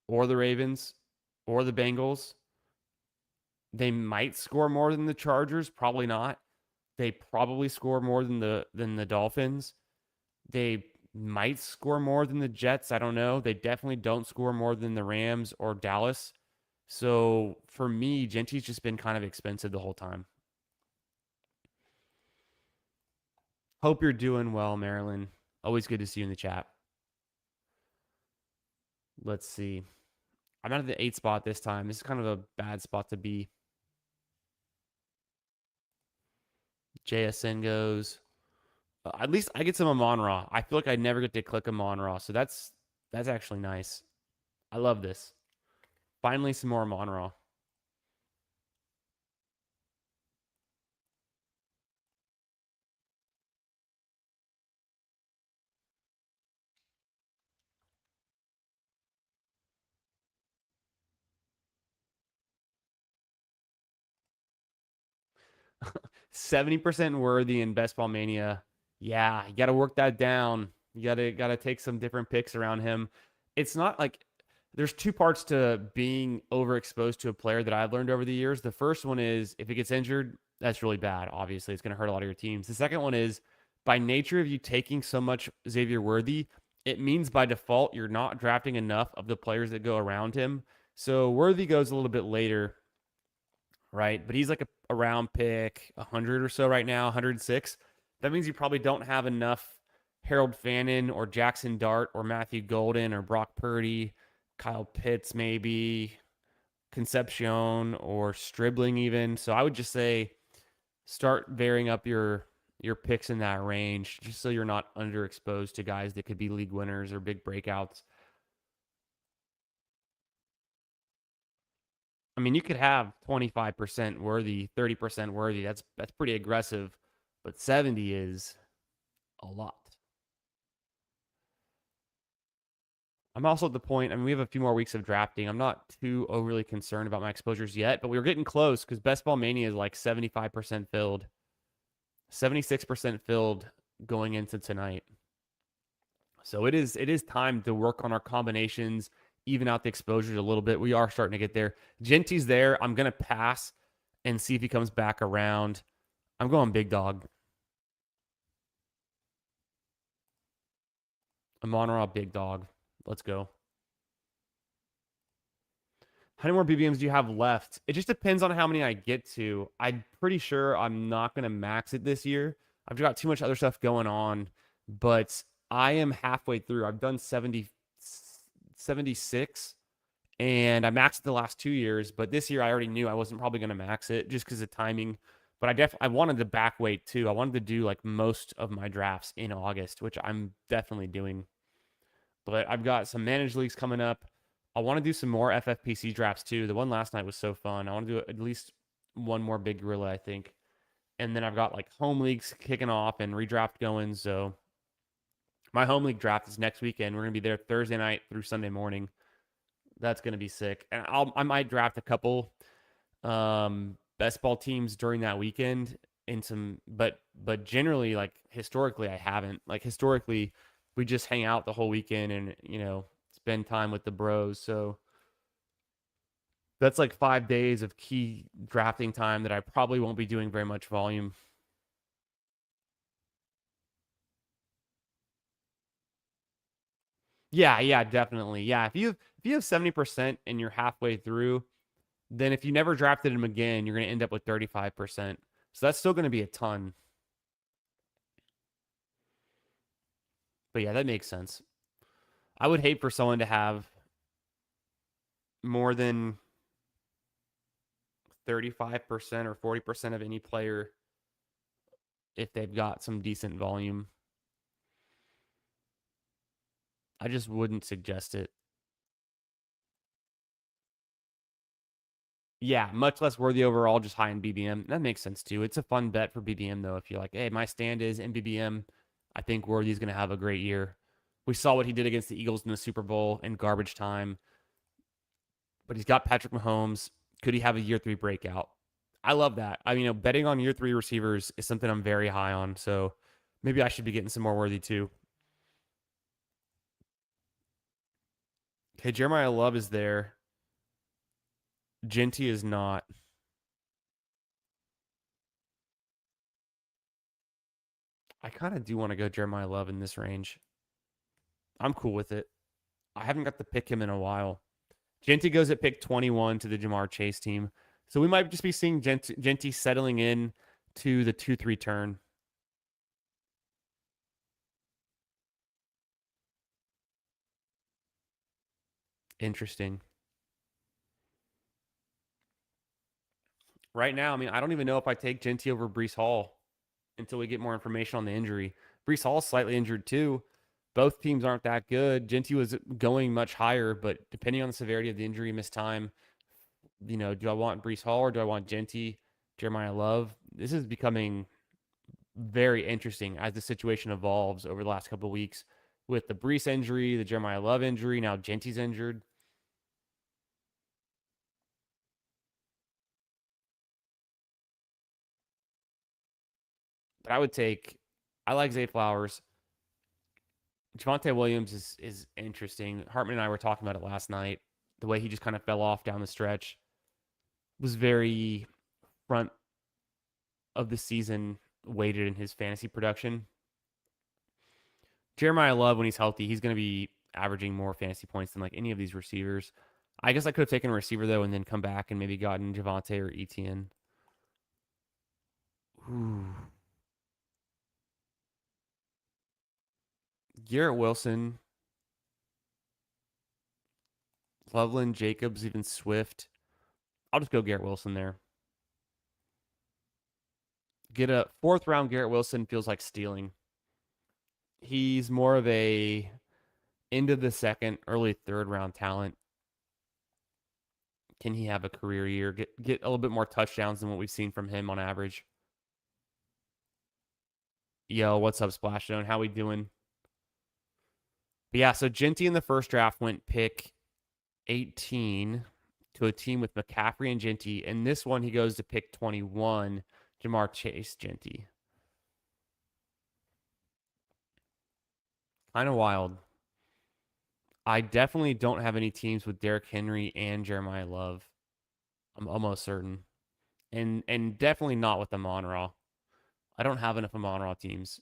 or the Ravens or the Bengals. They might score more than the Chargers, probably not. They probably score more than the Dolphins. They might score more than the Jets. I don't know. They definitely don't score more than the Rams or Dallas. So for me, Jeanty's just been kind of expensive the whole time. Hope you're doing well, Marilyn. Always good to see you in the chat. Let's see. I'm out of the 8 spot this time. This is kind of a bad spot to be. JSN goes. At least I get some Amon-Ra. I feel like I never get to click Amon-Ra, so that's actually nice. I love this. Finally, some more Amon-Ra. 70% worthy in Best Ball Mania. Yeah, you got to work that down. You got to take some different picks around him. It's not like there's 2 parts to being overexposed to a player that I've learned over the years. The first one is if it gets injured, that's really bad. Obviously, it's going to hurt a lot of your teams. The second one is by nature of you taking so much Xavier Worthy, it means by default you're not drafting enough of the players that go around him. So Worthy goes a little bit later, right? But he's like a round pick, 100 or so right now, 106. That means you probably don't have enough Harold Fannin or Jackson Dart or Matthew Golden or Brock Purdy, Kyle Pitts maybe, Concepcion or Stribling even. So I would just say start varying up your picks in that range just so you're not underexposed to guys that could be league winners or big breakouts. I mean, you could have 25% worthy, 30% worthy. That's pretty aggressive, but 70 is a lot. I'm also at the point, I mean, we have a few more weeks of drafting. I'm not too overly concerned about my exposures yet, but we were getting close because Best Ball Mania is like 75% filled, 76% filled going into tonight. So it is time to work on our combinations, even out the exposures a little bit. We are starting to get there. Jeanty's there. I'm gonna pass and see if he comes back around. I'm going big dog. Amon Ra, big dog. Let's go. How many more BBMs do you have left? It just depends on how many I get to. I'm pretty sure I'm not going to max it this year. I've got too much other stuff going on, but I am halfway through. I've done 76, and I maxed it the last 2 years, but this year I already knew I wasn't probably going to max it just because of timing. But I wanted to back weight too. I wanted to do like most of my drafts in August, which I'm definitely doing. But I've got some managed leagues coming up. I want to do some more FFPC drafts too. The one last night was so fun. I want to do at least one more big gorilla, I think. And then I've got like home leagues kicking off and redraft going. So my home league draft is next weekend. We're gonna be there Thursday night through Sunday morning. That's gonna be sick. And I might draft a couple best ball teams during that weekend in some, but generally, like historically I haven't. Like historically we just hang out the whole weekend and spend time with the bros. So that's like 5 days of key drafting time that I probably won't be doing very much volume. Yeah, definitely. Yeah, if you have 70% and you're halfway through, then if you never drafted him again, you're going to end up with 35%. So that's still going to be a ton. But yeah, that makes sense. I would hate for someone to have more than 35% or 40% of any player if they've got some decent volume. I just wouldn't suggest it. Yeah, much less worthy overall, just high in BBM. That makes sense too. It's a fun bet for BBM though. If you're like, hey, my stand is in BBM, I think Worthy's going to have a great year. We saw what he did against the Eagles in the Super Bowl in garbage time, but he's got Patrick Mahomes. Could he have a year three breakout? I love that. I mean, betting on year three receivers is something I'm very high on. So maybe I should be getting some more Worthy too. Okay, Jeremiah Love is there. Jeanty is not. I kind of do want to go Jeremiah Love in this range. I'm cool with it. I haven't got to pick him in a while. Jeanty goes at pick 21 to the Jamar Chase team. So we might just be seeing Jeanty settling in to the 2-3 turn. Interesting. Right now, I mean, I don't even know if I take Jeanty over Brees Hall until we get more information on the injury. Brees Hall's slightly injured too. Both teams aren't that good. Jeanty was going much higher, but depending on the severity of the injury, missed time, do I want Brees Hall or do I want Jeanty, Jeremiah Love? This is becoming very interesting as the situation evolves over the last couple of weeks with the Brees injury, the Jeremiah Love injury, now Jeanty's injured. But I like Zay Flowers. Javonte Williams is interesting. Hartman and I were talking about it last night. The way he just kind of fell off down the stretch was very front of the season weighted in his fantasy production. Jeremiah Love, when he's healthy, he's going to be averaging more fantasy points than like any of these receivers. I guess I could have taken a receiver though, and then come back and maybe gotten Javonte or Etienne. Ooh. Garrett Wilson, Loveland, Jacobs, even Swift. I'll just go Garrett Wilson there. Get a fourth round Garrett Wilson feels like stealing. He's more of a end of the second, early third round talent. Can he have a career year? Get a little bit more touchdowns than what we've seen from him on average. Yo, what's up, Splashdown? How we doing? But yeah, so Jeanty in the first draft went pick 18 to a team with McCaffrey and Jeanty. And this one he goes to pick 21, Jamar Chase Jeanty. Kind of wild. I definitely don't have any teams with Derrick Henry and Jeremiah Love. I'm almost certain. And definitely not with the Monra. I don't have enough Amon Ra teams.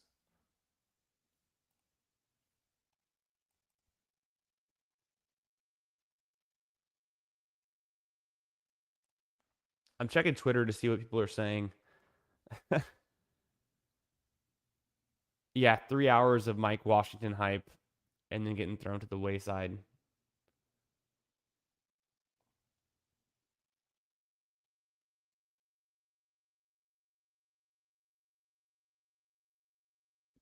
I'm checking Twitter to see what people are saying. Yeah, 3 hours of Mike Washington hype and then getting thrown to the wayside.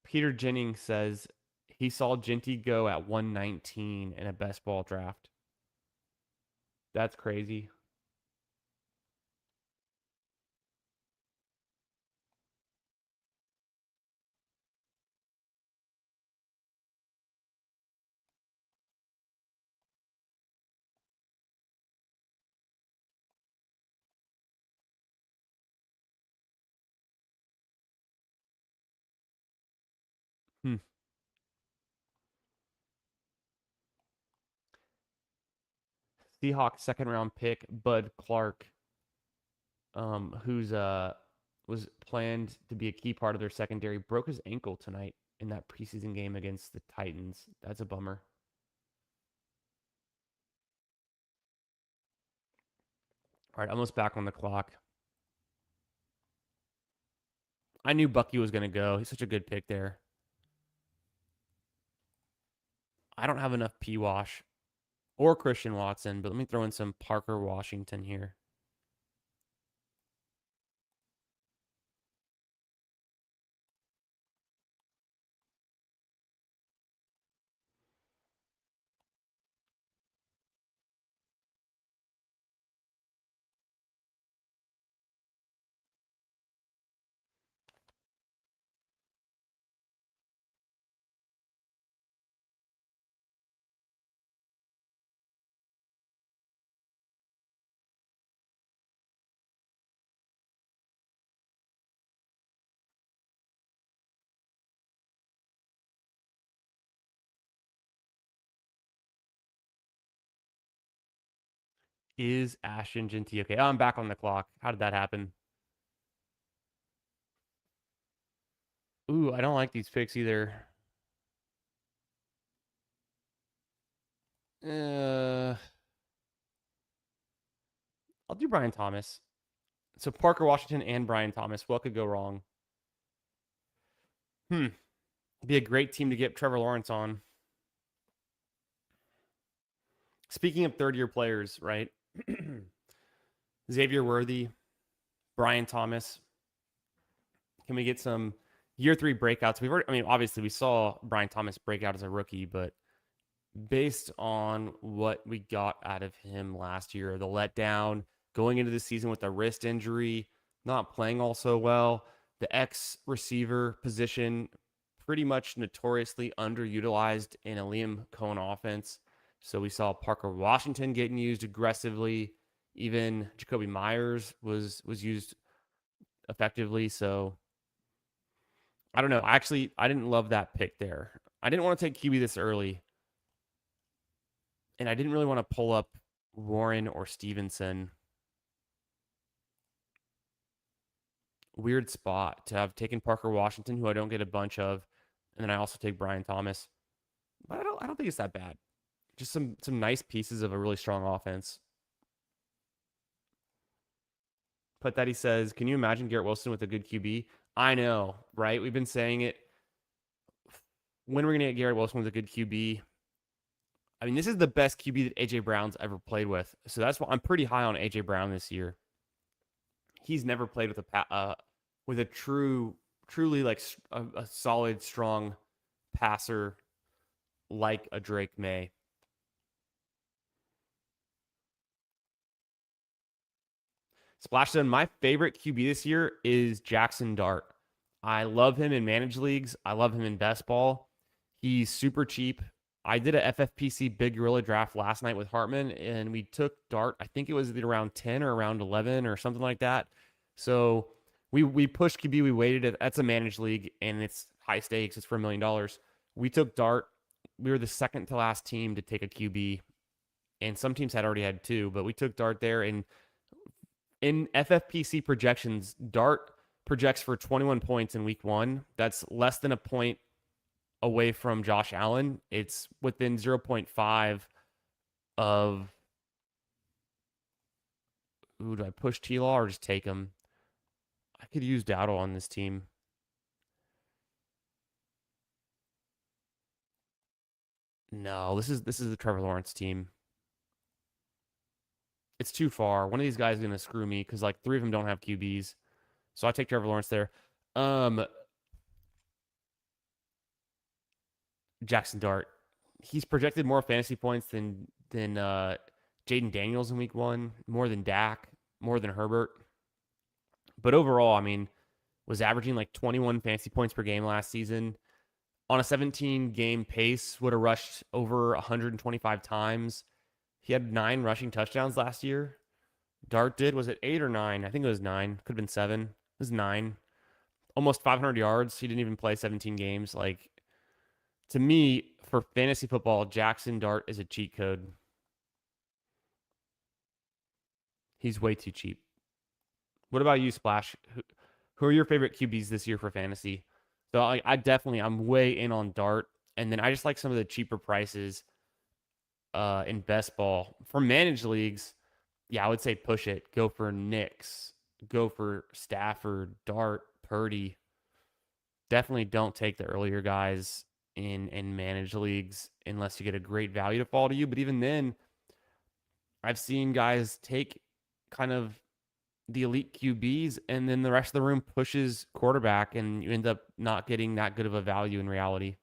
Peter Jennings says he saw Jeanty go at 119 in a best ball draft. That's crazy. Hmm. Seahawks second round pick Bud Clark, who's was planned to be a key part of their secondary, broke his ankle tonight in that preseason game against the Titans. That's a bummer. All right, almost back on the clock. I knew Bucky was going to go. He's such a good pick there. I don't have enough P Wash or Christian Watson, but let me throw in some Parker Washington here. Is Ashton Jeanty okay? Oh, I'm back on the clock. How did that happen? Ooh, I don't like these picks either. Uh, I'll do Brian Thomas. So Parker Washington and Brian Thomas. What could go wrong? Hmm. Be a great team to get Trevor Lawrence on. Speaking of third year players, right? Xavier Worthy, Brian Thomas. Can we get some year three breakouts? I mean, obviously we saw Brian Thomas break out as a rookie, but based on what we got out of him last year, the letdown, going into the season with a wrist injury, not playing all so well, the X receiver position pretty much notoriously underutilized in a Liam Cohen offense. So we saw Parker Washington getting used aggressively. Even Jacoby Myers was used effectively. So I don't know. Actually, I didn't love that pick there. I didn't want to take QB this early, and I didn't really want to pull up Warren or Stevenson. Weird spot to have taken Parker Washington, who I don't get a bunch of, and then I also take Brian Thomas. But I don't think it's that bad. Just some nice pieces of a really strong offense. But that he says, can you imagine Garrett Wilson with a good QB? I know, right? We've been saying it. When we're gonna get Garrett Wilson with a good QB? I mean, this is the best QB that AJ Brown's ever played with. So that's why I'm pretty high on AJ Brown this year. He's never played with a truly like a solid, strong passer like a Drake May. Splash Zone, my favorite QB this year is Jackson Dart. I love him in managed leagues. I love him in best ball. He's super cheap. I did a FFPC Big Gorilla draft last night with Hartman, and we took Dart. I think it was either around 10 or around 11 or something like that. So we pushed QB. We waited. That's a managed league, and it's high stakes. It's for $1 million. We took Dart. We were the second to last team to take a QB, and some teams had already had two, but we took Dart there. And in FFPC projections, Dart projects for 21 points in week one. That's less than a point away from Josh Allen. It's within 0.5 of. Ooh, do I push T-Law or just take him? I could use Dowdle on this team. No, this is the Trevor Lawrence team. It's too far. One of these guys is gonna screw me because like three of them don't have QBs. So I take Trevor Lawrence there. Um, Jackson Dart. He's projected more fantasy points than Jaden Daniels in week one, more than Dak, more than Herbert. But overall, I mean, was averaging like 21 fantasy points per game last season. On a 17 game pace, would have rushed over 125 times. He had 9 rushing touchdowns last year. Dart did. Was it 8 or 9? I think it was 9. Could have been 7. It was 9. Almost 500 yards. He didn't even play 17 games. Like, to me, for fantasy football, Jackson Dart is a cheat code. He's way too cheap. What about you, Splash? Who are your favorite QBs this year for fantasy? So I'm way in on Dart, and then I just like some of the cheaper prices in best ball for managed leagues. Yeah, I would say push it. Go for Knicks. Go for Stafford, Dart, Purdy. Definitely don't take the earlier guys in managed leagues unless you get a great value to fall to you. But even then, I've seen guys take kind of the elite QBs and then the rest of the room pushes quarterback and you end up not getting that good of a value in reality.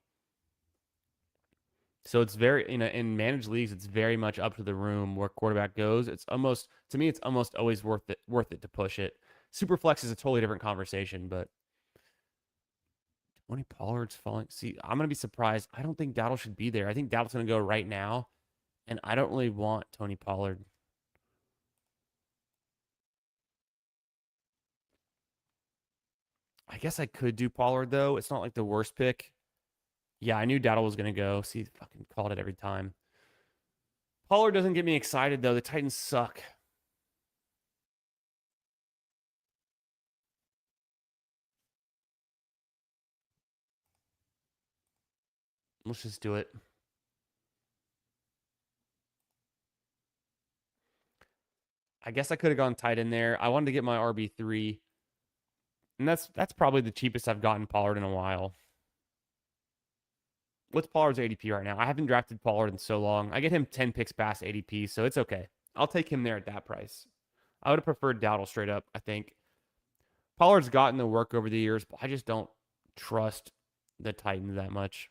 So it's very in managed leagues, it's very much up to the room where quarterback goes. It's almost to me, it's almost always worth it to push it. Superflex is a totally different conversation, but Tony Pollard's falling. See, I'm gonna be surprised. I don't think Dowdle should be there. I think Dowdle's gonna go right now, and I don't really want Tony Pollard. I guess I could do Pollard though. It's not like the worst pick. Yeah, I knew Dowdle was gonna go. See, fucking called it every time. Pollard doesn't get me excited though. The Titans suck. Let's just do it. I guess I could have gone tight in there. I wanted to get my RB3, and that's probably the cheapest I've gotten Pollard in a while. What's Pollard's ADP right now? I haven't drafted Pollard in so long. I get him 10 picks past ADP, so it's okay. I'll take him there at that price. I would have preferred Dowdle straight up, I think. Pollard's gotten the work over the years, but I just don't trust the Titans that much.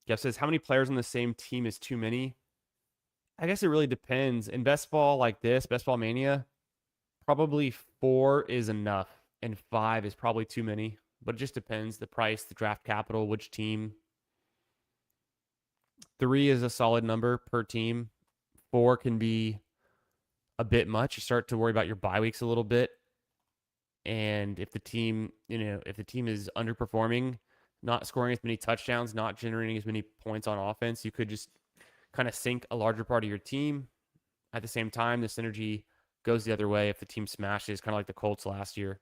Jeff says, how many players on the same team is too many? I guess it really depends. In best ball like this, best ball mania, probably 4 is enough, and 5 is probably too many. But it just depends the price, the draft capital, which team. 3 is a solid number per team. 4 can be a bit much. You start to worry about your bye weeks a little bit. And if the team, if the team is underperforming, not scoring as many touchdowns, not generating as many points on offense, you could just kind of sink a larger part of your team. At the same time, the synergy goes the other way if the team smashes, kind of like the Colts last year.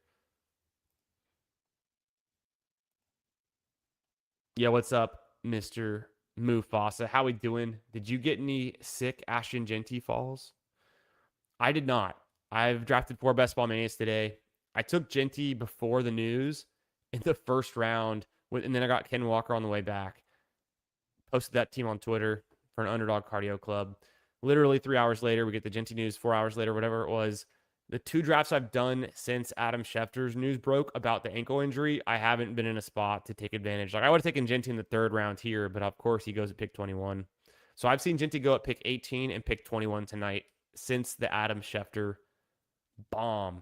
Yeah, what's up, Mr. Mufasa? How we doing? Did you get any sick Ashton Jeanty falls? I did not. I've drafted 4 best ball manias today. I took Jeanty before the news in the first round, and then I got Ken Walker on the way back. Posted that team on Twitter for an underdog cardio club. Literally 3 hours later, we get the Jeanty news. 4 hours later, whatever it was. The 2 drafts I've done since Adam Schefter's news broke about the ankle injury, I haven't been in a spot to take advantage. Like I would have taken Jeanty in the 3rd round here, but of course he goes at pick 21. So I've seen Jeanty go at pick 18 and pick 21 tonight since the Adam Schefter bomb,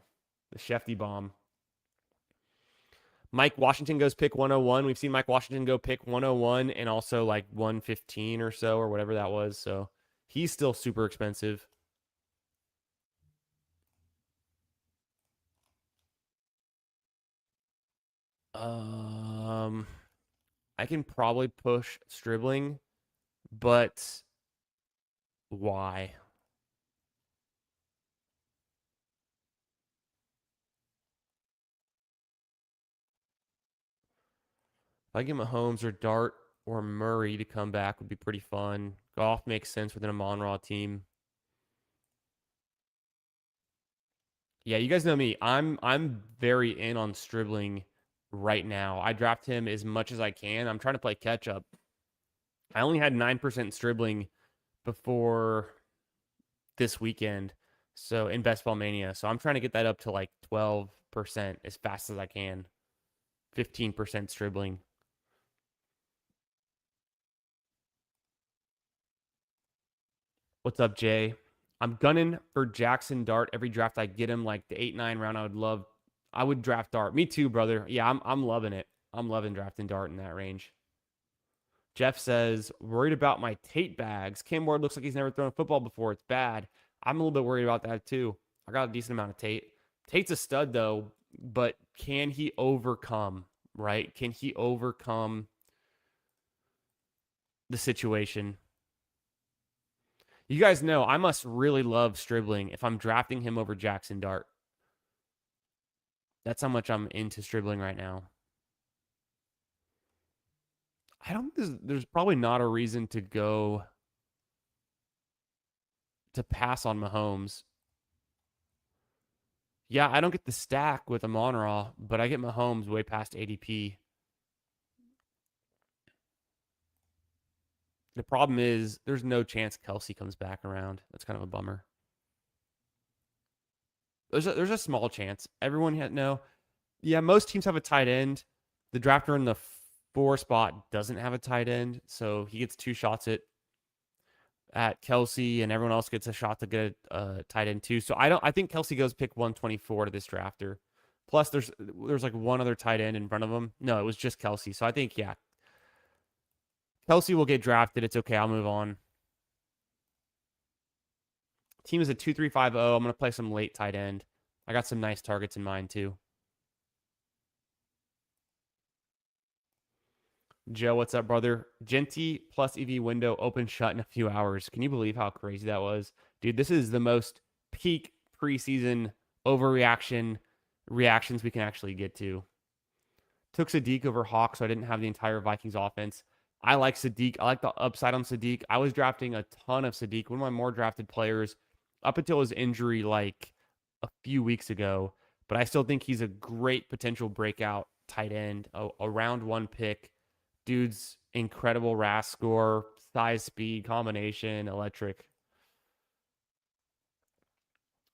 the Shefty bomb. Mike Washington goes pick 101. We've seen Mike Washington go pick 101 and also like 115 or so or whatever that was. So he's still super expensive. Um, I can probably push Stribling, but why? If I get Mahomes or Dart or Murray to come back would be pretty fun. Golf makes sense within a Monraw team. Yeah, you guys know me. I'm very in on Stribling right now. I draft him as much as I can. I'm trying to play catch up. I only had 9% Stribling before this weekend. So in Best Ball Mania. So I'm trying to get that up to like 12% as fast as I can. 15% Stribling. What's up, Jay? I'm gunning for Jackson Dart every draft I get him, like the 8-9 round. I would draft Dart. Me too, brother. Yeah, I'm loving it. I'm loving drafting Dart in that range. Jeff says, worried about my Tate bags. Cam Ward looks like he's never thrown a football before. It's bad. I'm a little bit worried about that too. I got a decent amount of Tate. Tate's a stud though, but can he overcome, right? Can he overcome the situation? You guys know I must really love Stribling if I'm drafting him over Jackson Dart. That's how much I'm into Stribling right now. I don't there's probably not a reason to go to pass on Mahomes. Yeah, I don't get the stack with a Monraw, but I get Mahomes way past ADP. The problem is there's no chance Kelsey comes back around. That's kind of a bummer. There's a small chance. Everyone had no. Yeah, most teams have a tight end. The drafter in the 4 spot doesn't have a tight end, so he gets 2 shots at Kelsey, and everyone else gets a shot to get a tight end too. So I think Kelsey goes pick 124 to this drafter. Plus, there's like one other tight end in front of him. No, it was just Kelsey. So I think yeah, Kelsey will get drafted. It's okay. I'll move on. Team is a 2-3-5-0. I'm gonna play some late tight end. I got some nice targets in mind too. Joe, what's up, brother? Jeanty plus EV window open shut in a few hours. Can you believe how crazy that was? Dude, this is the most peak preseason overreaction reactions we can actually get to. Took Sadiq over Hawk, so I didn't have the entire Vikings offense. I like Sadiq. I like the upside on Sadiq. I was drafting a ton of Sadiq, one of my more drafted players up until his injury like a few weeks ago. But I still think he's a great potential breakout tight end, a round 1 pick. Dude's incredible RAS score, size, speed, combination, electric.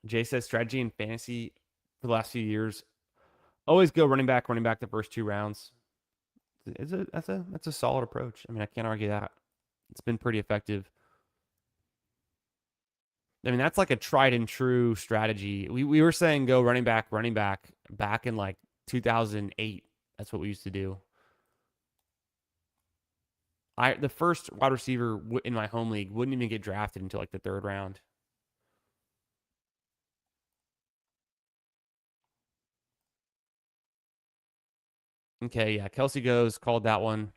Jay says strategy in fantasy for the last few years. Always go running back the first 2 rounds. That's a solid approach. I mean, I can't argue that. It's been pretty effective. I mean, that's like a tried and true strategy. We were saying go running back back in like 2008. That's what we used to do. The first wide receiver in my home league wouldn't even get drafted until like the 3rd round. Okay, yeah, Kelsey goes, called that one.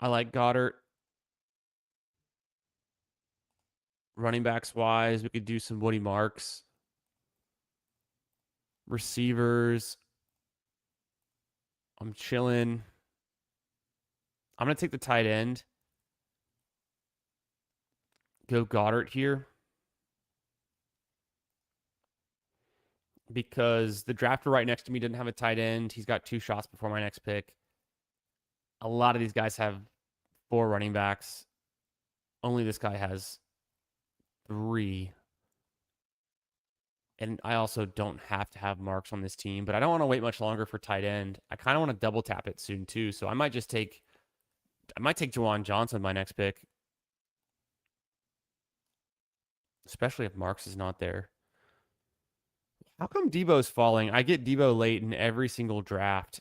I like Goddard. Running backs wise, we could do some Woody Marks. Receivers, I'm chilling. I'm going to take the tight end. Go Goddard here. Because the drafter right next to me didn't have a tight end. He's got 2 shots before my next pick. A lot of these guys have 4 running backs. Only this guy has 3. And I also don't have to have Marks on this team, but I don't want to wait much longer for tight end. I kind of want to double tap it soon too. So I might take Juwan Johnson my next pick. Especially if Marks is not there. How come Debo's falling? I get Debo late in every single draft.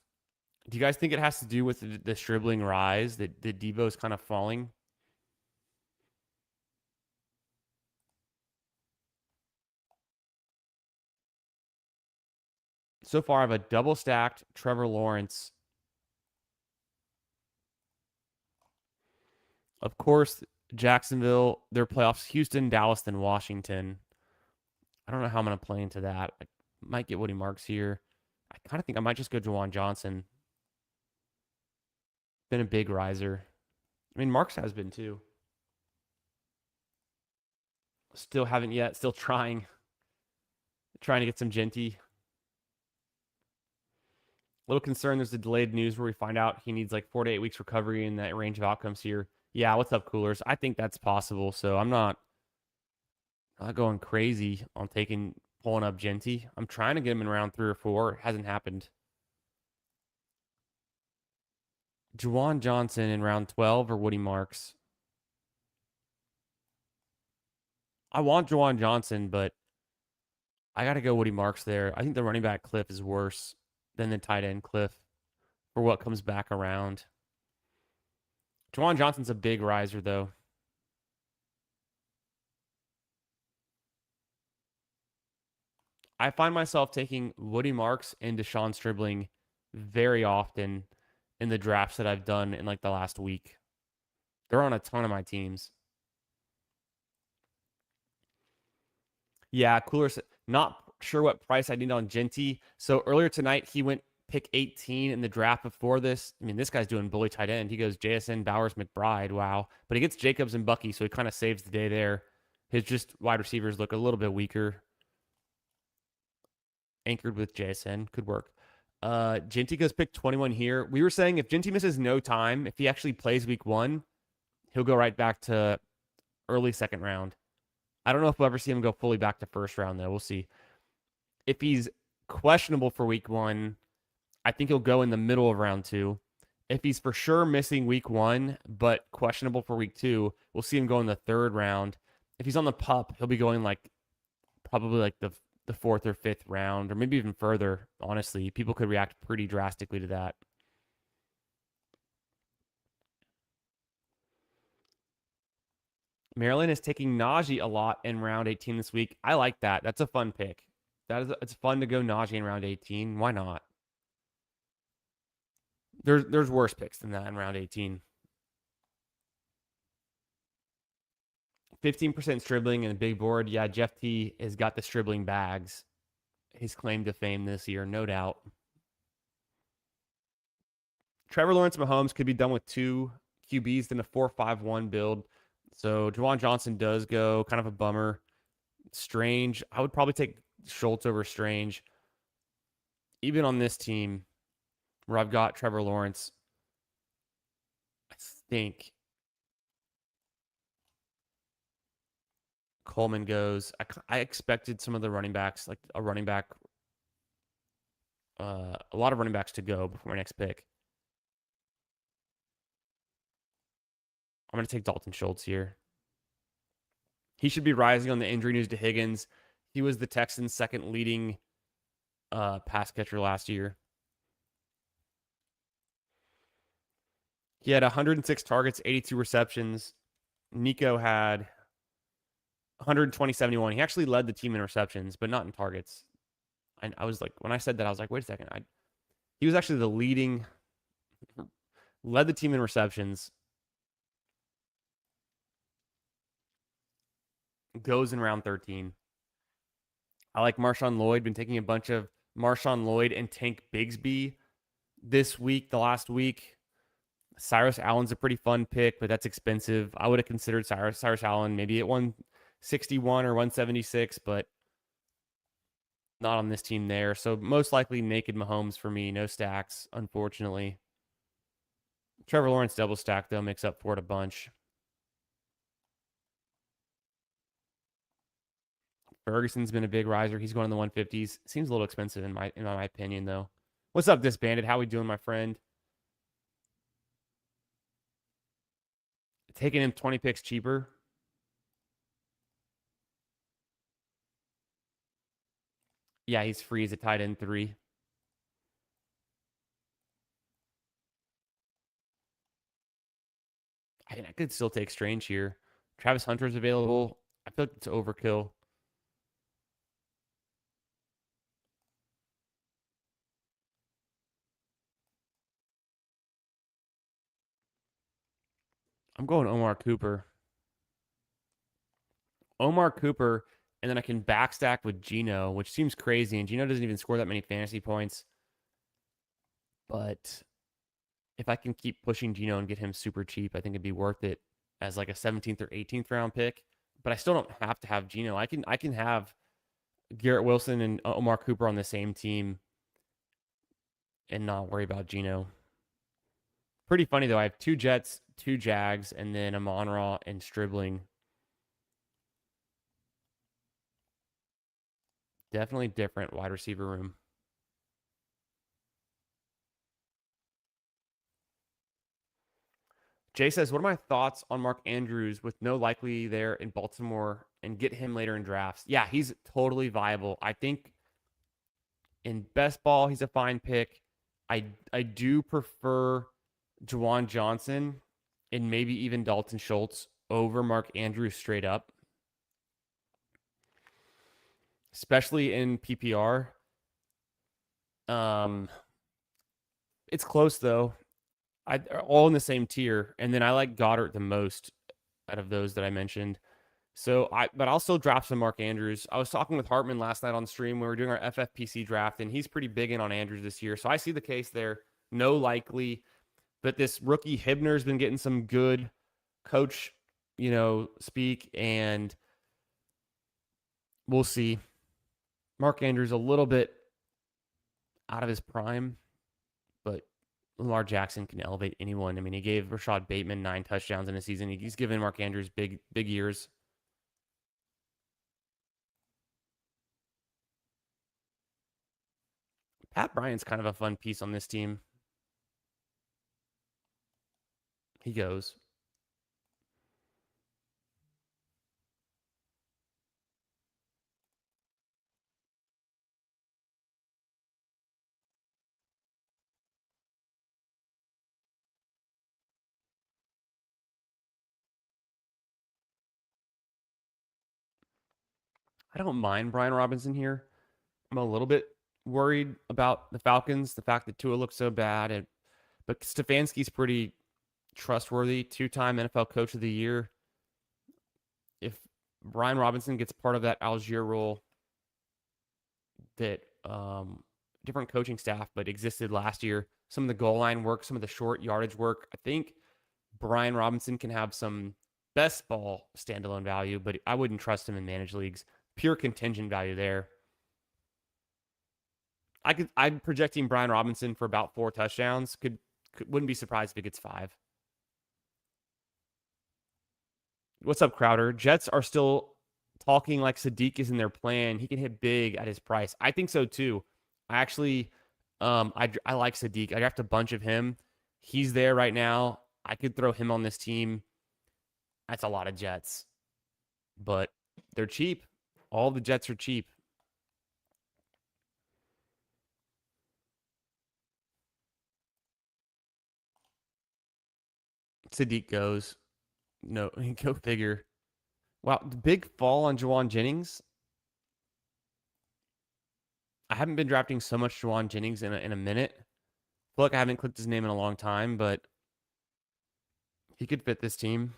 Do you guys think it has to do with the Stribling rise that Debo's kind of falling? So far, I have a double stacked Trevor Lawrence. Of course, Jacksonville, their playoffs, Houston, Dallas, then Washington. I don't know how I'm going to play into that. I might get Woody Marks here. I kind of think I might just go Juwan Johnson. Been a big riser. I mean, Marks has been too. Still haven't yet. Still trying to get some Jeanty. Little concerned there's a delayed news where we find out he needs like 4 to 8 weeks recovery in that range of outcomes here. Yeah, what's up, coolers? I think that's possible. So I'm not going crazy on pulling up Jeanty. I'm trying to get him in round 3 or 4. It hasn't happened. Juwan Johnson in round 12 or Woody Marks? I want Juwan Johnson, but I got to go Woody Marks there. I think the running back cliff is worse than the tight end cliff for what comes back around. Juwan Johnson's a big riser, though. I find myself taking Woody Marks and Deshaun Stribling very often in the drafts that I've done in like the last week. They're on a ton of my teams. Yeah, cooler. Not sure what price I need on Jeanty. So earlier tonight, he went pick 18 in the draft before this. I mean, this guy's doing bully tight end. He goes JSN, Bowers, McBride. Wow. But he gets Jacobs and Bucky, so he kind of saves the day there. His just wide receivers look a little bit weaker. Anchored with JSN could work. Jeanty goes pick 21 here. We were saying if Jeanty misses no time, if he actually plays week 1, he'll go right back to early second round. I don't know if we'll ever see him go fully back to first round, though. We'll see. If he's questionable for week 1, I think he'll go in the middle of round 2. If he's for sure missing week 1, but questionable for week 2, we'll see him go in the third round. If he's on the pup, he'll be going like probably like the fourth or fifth round, or maybe even further. Honestly, people could react pretty drastically to that. Maryland is taking Najee a lot in round 18 this week. I like that. That's a fun pick. It's fun to go Najee in round 18. Why not? There's worse picks than that in round 18. 15% Stribling and a big board. Yeah, Jeff T has got the Stribling bags. His claim to fame this year, no doubt. Trevor Lawrence Mahomes could be done with 2 QBs than a 4-5-1 build. So Juwan Johnson does go. Kind of a bummer. Strange. I would probably take Schultz over Strange. Even on this team where I've got Trevor Lawrence, I think Coleman goes. I expected some of the running backs, like a lot of running backs to go before my next pick. I'm going to take Dalton Schultz here. He should be rising on the injury news to Higgins. He was the Texans' second leading pass catcher last year. He had 106 targets, 82 receptions. Nico had 120-71. He actually led the team in receptions, but not in targets. I was like, when I said that, I was like, wait a second. He was actually led the team in receptions. Goes in round 13. I like Marshawn Lloyd. Been taking a bunch of Marshawn Lloyd and Tank Bigsby this week, the last week. Cyrus Allen's a pretty fun pick, but that's expensive. I would have considered Cyrus Allen maybe at 161 or 176, but not on this team there. So most likely naked Mahomes for me. No stacks, unfortunately. Trevor Lawrence double stack, though, makes up for it a bunch. Ferguson's been a big riser. He's going in the 150s. Seems a little expensive in my opinion, though. What's up, Disbanded? How we doing, my friend? Taking him 20 picks cheaper. Yeah, he's free as a tight end 3. I think I could still take Strange here. Travis Hunter's available. I feel like it's overkill. I'm going Omar Cooper. Omar Cooper, and then I can backstack with Geno, which seems crazy. And Geno doesn't even score that many fantasy points. But if I can keep pushing Geno and get him super cheap, I think it'd be worth it as like a 17th or 18th round pick. But I still don't have to have Geno. I can have Garrett Wilson and Omar Cooper on the same team and not worry about Geno. Pretty funny though. I have two Jets, two Jags, and then a Monra and Stribling. Definitely different wide receiver room. Jay says, "What are my thoughts on Mark Andrews with no likely there in Baltimore and get him later in drafts?" Yeah, he's totally viable. I think in best ball, he's a fine pick. I do prefer Juwan Johnson and maybe even Dalton Schultz over Mark Andrews straight up, especially in PPR. Um, it's close though. I all in the same tier, and then I like Goddard the most out of those that I mentioned. But I'll still draft some Mark Andrews. I was talking with Hartman last night on stream when we were doing our FFPC draft, and he's pretty big in on Andrews this year. So I see the case there. No likely, but this rookie Hibner's been getting some good coach, speak, and we'll see. Mark Andrews a little bit out of his prime, but Lamar Jackson can elevate anyone. I mean, he gave Rashad Bateman 9 touchdowns in a season. He's given Mark Andrews big years. Pat Bryant's kind of a fun piece on this team. He goes. I don't mind Brian Robinson here. I'm a little bit worried about the Falcons, the fact that Tua looks so bad, but Stefanski's pretty trustworthy, 2-time NFL Coach of the Year. If Brian Robinson gets part of that Algier role that different coaching staff but existed last year, some of the goal line work, some of the short yardage work, I think Brian Robinson can have some best ball standalone value, but I wouldn't trust him in managed leagues. Pure contingent value there. I'm projecting Brian Robinson for about 4 touchdowns. Wouldn't be surprised if he gets 5. What's up, Crowder? Jets are still talking like Sadiq is in their plan. He can hit big at his price. I think so too. I actually, I like Sadiq. I draft a bunch of him. He's there right now. I could throw him on this team. That's a lot of Jets, but they're cheap. All the Jets are cheap. Sadiq goes. No, go figure. Wow, the big fall on Juwan Jennings. I haven't been drafting so much Juwan Jennings in a minute. I feel like I haven't clicked his name in a long time, but he could fit this team.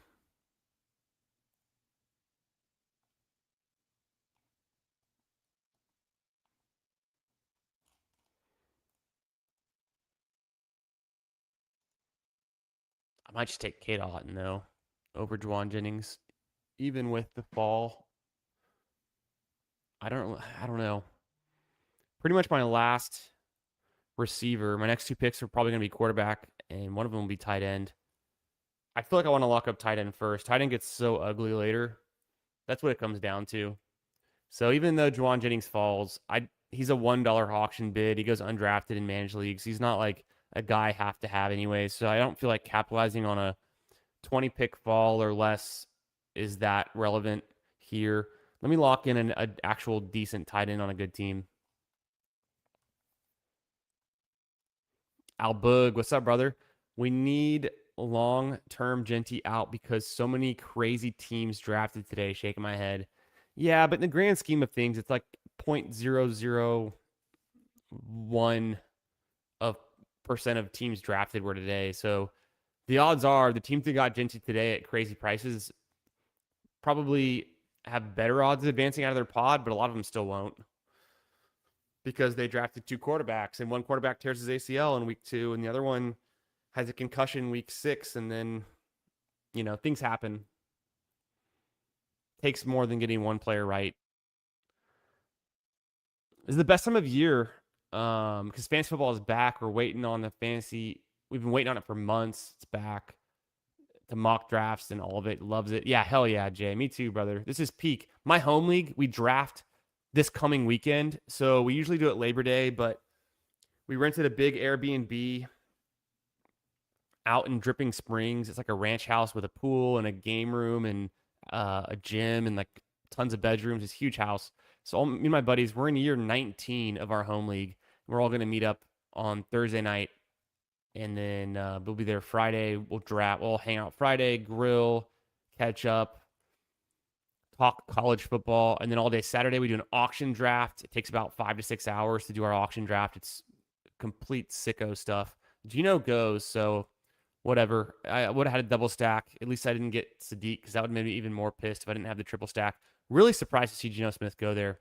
I might just take Kate Otten though over Juwan Jennings, even with the fall. I don't know. Pretty much my last receiver. My next 2 picks are probably going to be quarterback, and one of them will be tight end. I feel like I want to lock up tight end first. Tight end gets so ugly later. That's what it comes down to. So even though Juwan Jennings falls, he's a $1 auction bid. He goes undrafted in managed leagues. He's not like a guy I have to have anyway. So I don't feel like capitalizing on a 20 pick fall or less is that relevant here. Let me lock in an actual decent tight end on a good team. Albug, what's up, brother? We need long-term Jeanty out because so many crazy teams drafted today. Shaking my head. Yeah, but in the grand scheme of things, it's like 0.001 of percent of teams drafted were today. So the odds are the teams that got Jeanty today at crazy prices probably have better odds of advancing out of their pod, but a lot of them still won't because they drafted two quarterbacks, and one quarterback tears his ACL in week 2, and the other one has a concussion week 6, and then things happen. Takes more than getting one player right. It's the best time of year because fantasy football is back. We're waiting on the fantasy. We've been waiting on it for months. It's back. The mock drafts and all of it. Loves it. Yeah, hell yeah, Jay. Me too, brother. This is peak. My home league, we draft this coming weekend. So we usually do it Labor Day, but we rented a big Airbnb out in Dripping Springs. It's like a ranch house with a pool and a game room and a gym and like tons of bedrooms. It's a huge house. So me and my buddies, we're in year 19 of our home league. We're all going to meet up on Thursday night, and then we'll be there Friday. We'll draft. We'll hang out Friday, grill, catch up, talk college football, and then all day Saturday we do an auction draft. It takes about 5 to 6 hours to do our auction draft. It's complete sicko stuff. Gino goes, so whatever. I would have had a double stack. At least I didn't get Sadiq because that would have made me even more pissed if I didn't have the triple stack. Really surprised to see Geno Smith go there.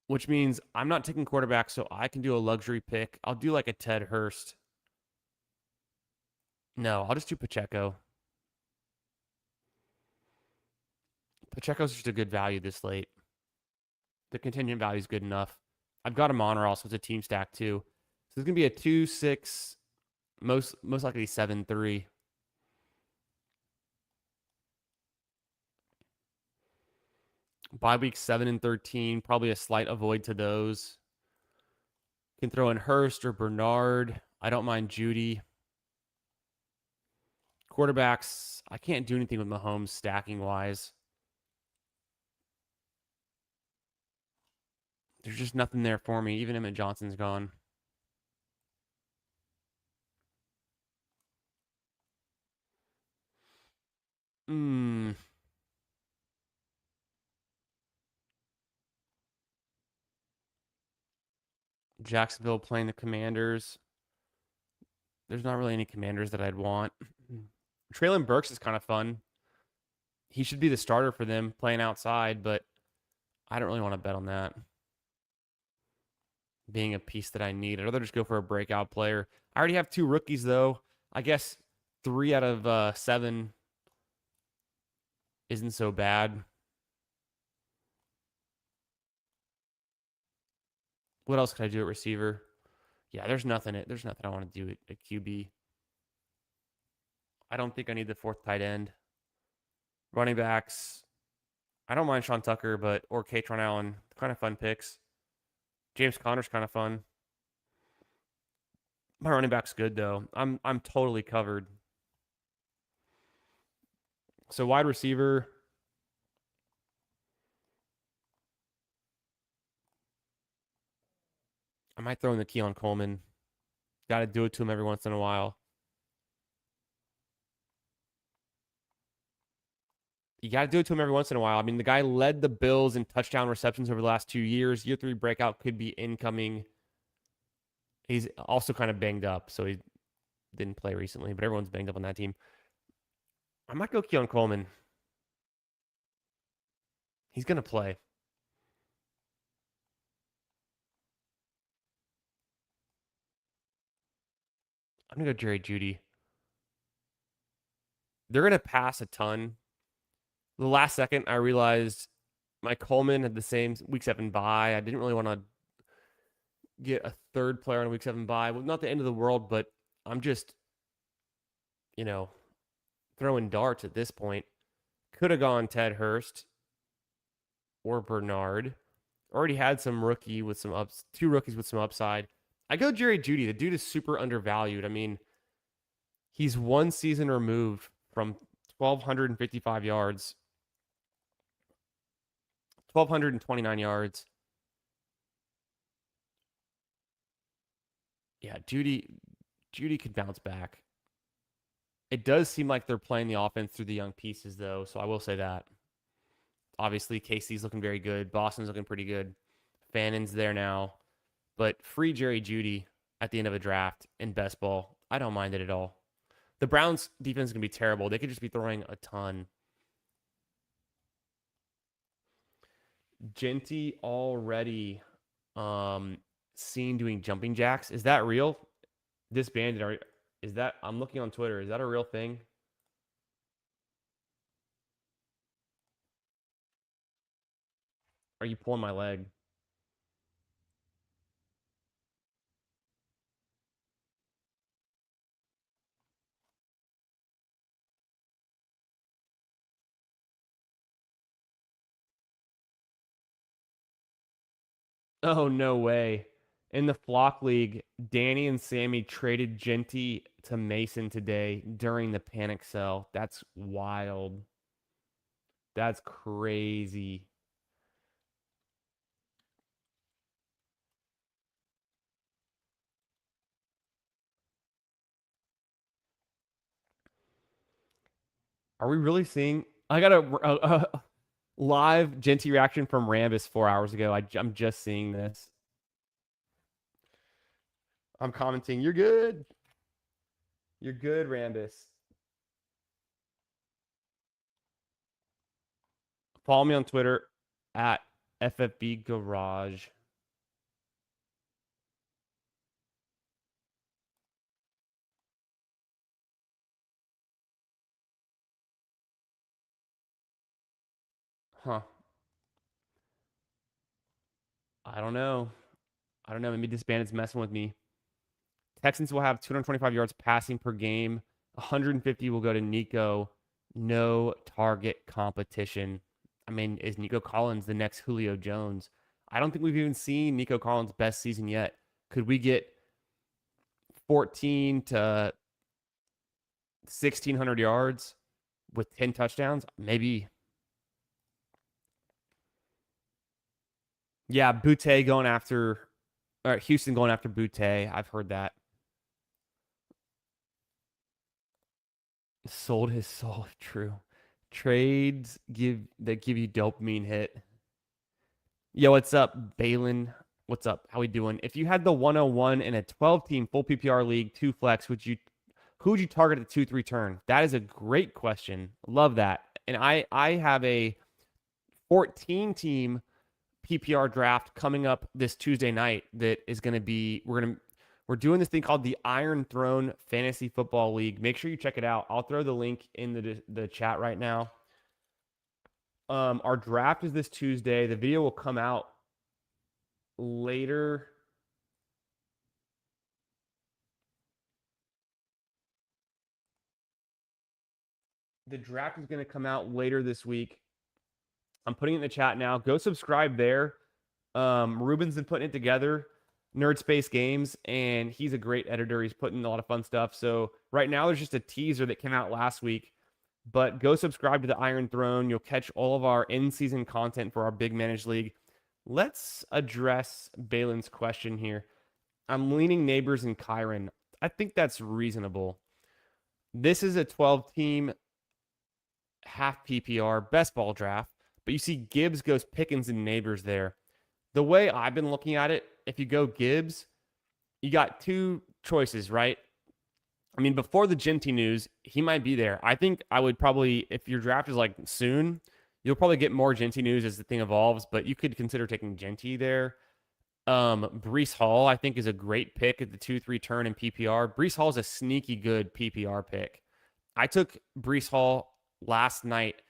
Which means I'm not taking quarterback, so I can do a luxury pick. I'll do like a Ted Hurst. No, I'll just do Pacheco. Pacheco's just a good value this late. The contingent value is good enough. I've got him on, or also it's a team stack too. So it's gonna be a 2-6, most likely 7-3. Bye week 7 and 13, probably a slight avoid to those. Can throw in Hurst or Bernard. I don't mind Jeanty. Quarterbacks, I can't do anything with Mahomes stacking wise. There's just nothing there for me. Even Emmett Johnson's gone. Jacksonville playing the Commanders. There's not really any Commanders that I'd want. Traylon Burks is kind of fun. He should be the starter for them playing outside, but I don't really want to bet on that being a piece that I need. I'd rather just go for a breakout player. I already have 2 rookies, though. I guess 3 out of 7 isn't so bad. What else could I do at receiver? Yeah, there's nothing I want to do at QB. I don't think I need the 4th tight end. Running backs, I don't mind Sean Tucker, or Katron Allen. Kind of fun picks. James Conner's kind of fun. My running back's good though. I'm totally covered. So wide receiver, I might throw in the Keon Coleman. Got to do it to him every once in a while. You got to do it to him every once in a while. I mean, the guy led the Bills in touchdown receptions over the last 2 years. Year 3 breakout could be incoming. He's also kind of banged up, so he didn't play recently, but everyone's banged up on that team. I might go Keon Coleman. He's going to play. I'm going to go Jerry Jeudy. They're going to pass a ton. The last second, I realized my Coleman had the same week 7 bye. I didn't really want to get a third player on week 7 bye. Well, not the end of the world, but I'm just, throwing darts at this point. Could have gone Ted Hurst or Bernard. Already had some rookie with some ups, 2 rookies with some upside. I go Jerry Jeudy. The dude is super undervalued. I mean, he's 1 season removed from 1,255 yards, 1,229 yards. Yeah, Jeudy could bounce back. It does seem like they're playing the offense through the young pieces, though, so I will say that. Obviously, KC's looking very good. Boston's looking pretty good. Fannon's there now. But free Jerry Jeudy at the end of a draft in best ball, I don't mind it at all. The Browns defense is going to be terrible. They could just be throwing a ton. Jeanty already seen doing jumping jacks. Is that real? Disbanded. Is that, I'm looking on Twitter. Is that a real thing? Are you pulling my leg? Oh, no way. In the Flock League, Danny and Sammy traded Jeanty to Mason today during the panic sell. That's wild. That's crazy. Are we really seeing? I got a live Jeanty reaction from Rambus 4 hours ago. I'm just seeing this. I'm commenting. You're good. You're good, Rambus. Follow me on Twitter at FFB Garage. Huh. I don't know. I don't know. Maybe this bandit's messing with me. Texans will have 225 yards passing per game. 150 will go to Nico. No target competition. I mean, is Nico Collins the next Julio Jones? I don't think we've even seen Nico Collins' best season yet. Could we get 14 to 1,600 yards with 10 touchdowns? Maybe. Yeah, Butte going after, or Houston going after Butte. I've heard that. Sold his soul. True. Trades give you dopamine hit. Yo, what's up, Balin? What's up? How we doing? If you had the 101 in a 12-team full PPR league, two flex, who would you target at the 2-3 turn? That is a great question. Love that. And I have a 14-team PPR draft coming up this Tuesday night that is going to be we're doing this thing called the Iron Throne Fantasy Football League. Make sure you check it out. I'll throw the link in the chat right now. Our draft is this Tuesday. The video will come out later. The draft is going to come out later this week. I'm putting it in the chat now. Go subscribe there. Ruben's been putting it together, Nerd Space Games, and he's a great editor. He's putting a lot of fun stuff. So right now there's just a teaser that came out last week, but go subscribe to the Iron Throne. You'll catch all of our in-season content for our big managed league. Let's address Balin's question here. I'm leaning Neighbors and Kyron. I think that's reasonable. This is a 12-team half PPR best ball draft, but you see Gibbs goes Pickens and Neighbors there. The way I've been looking at it, if you go Gibbs, you got two choices, right? I mean, before the Jeanty news, he might be there. I think I would probably, if your draft is like soon, you'll probably get more Jeanty news as the thing evolves, but you could consider taking Jeanty there. Breece Hall, I think, is a great pick at the 2-3 turn in PPR. Breece Hall is a sneaky good PPR pick. I took Breece Hall last night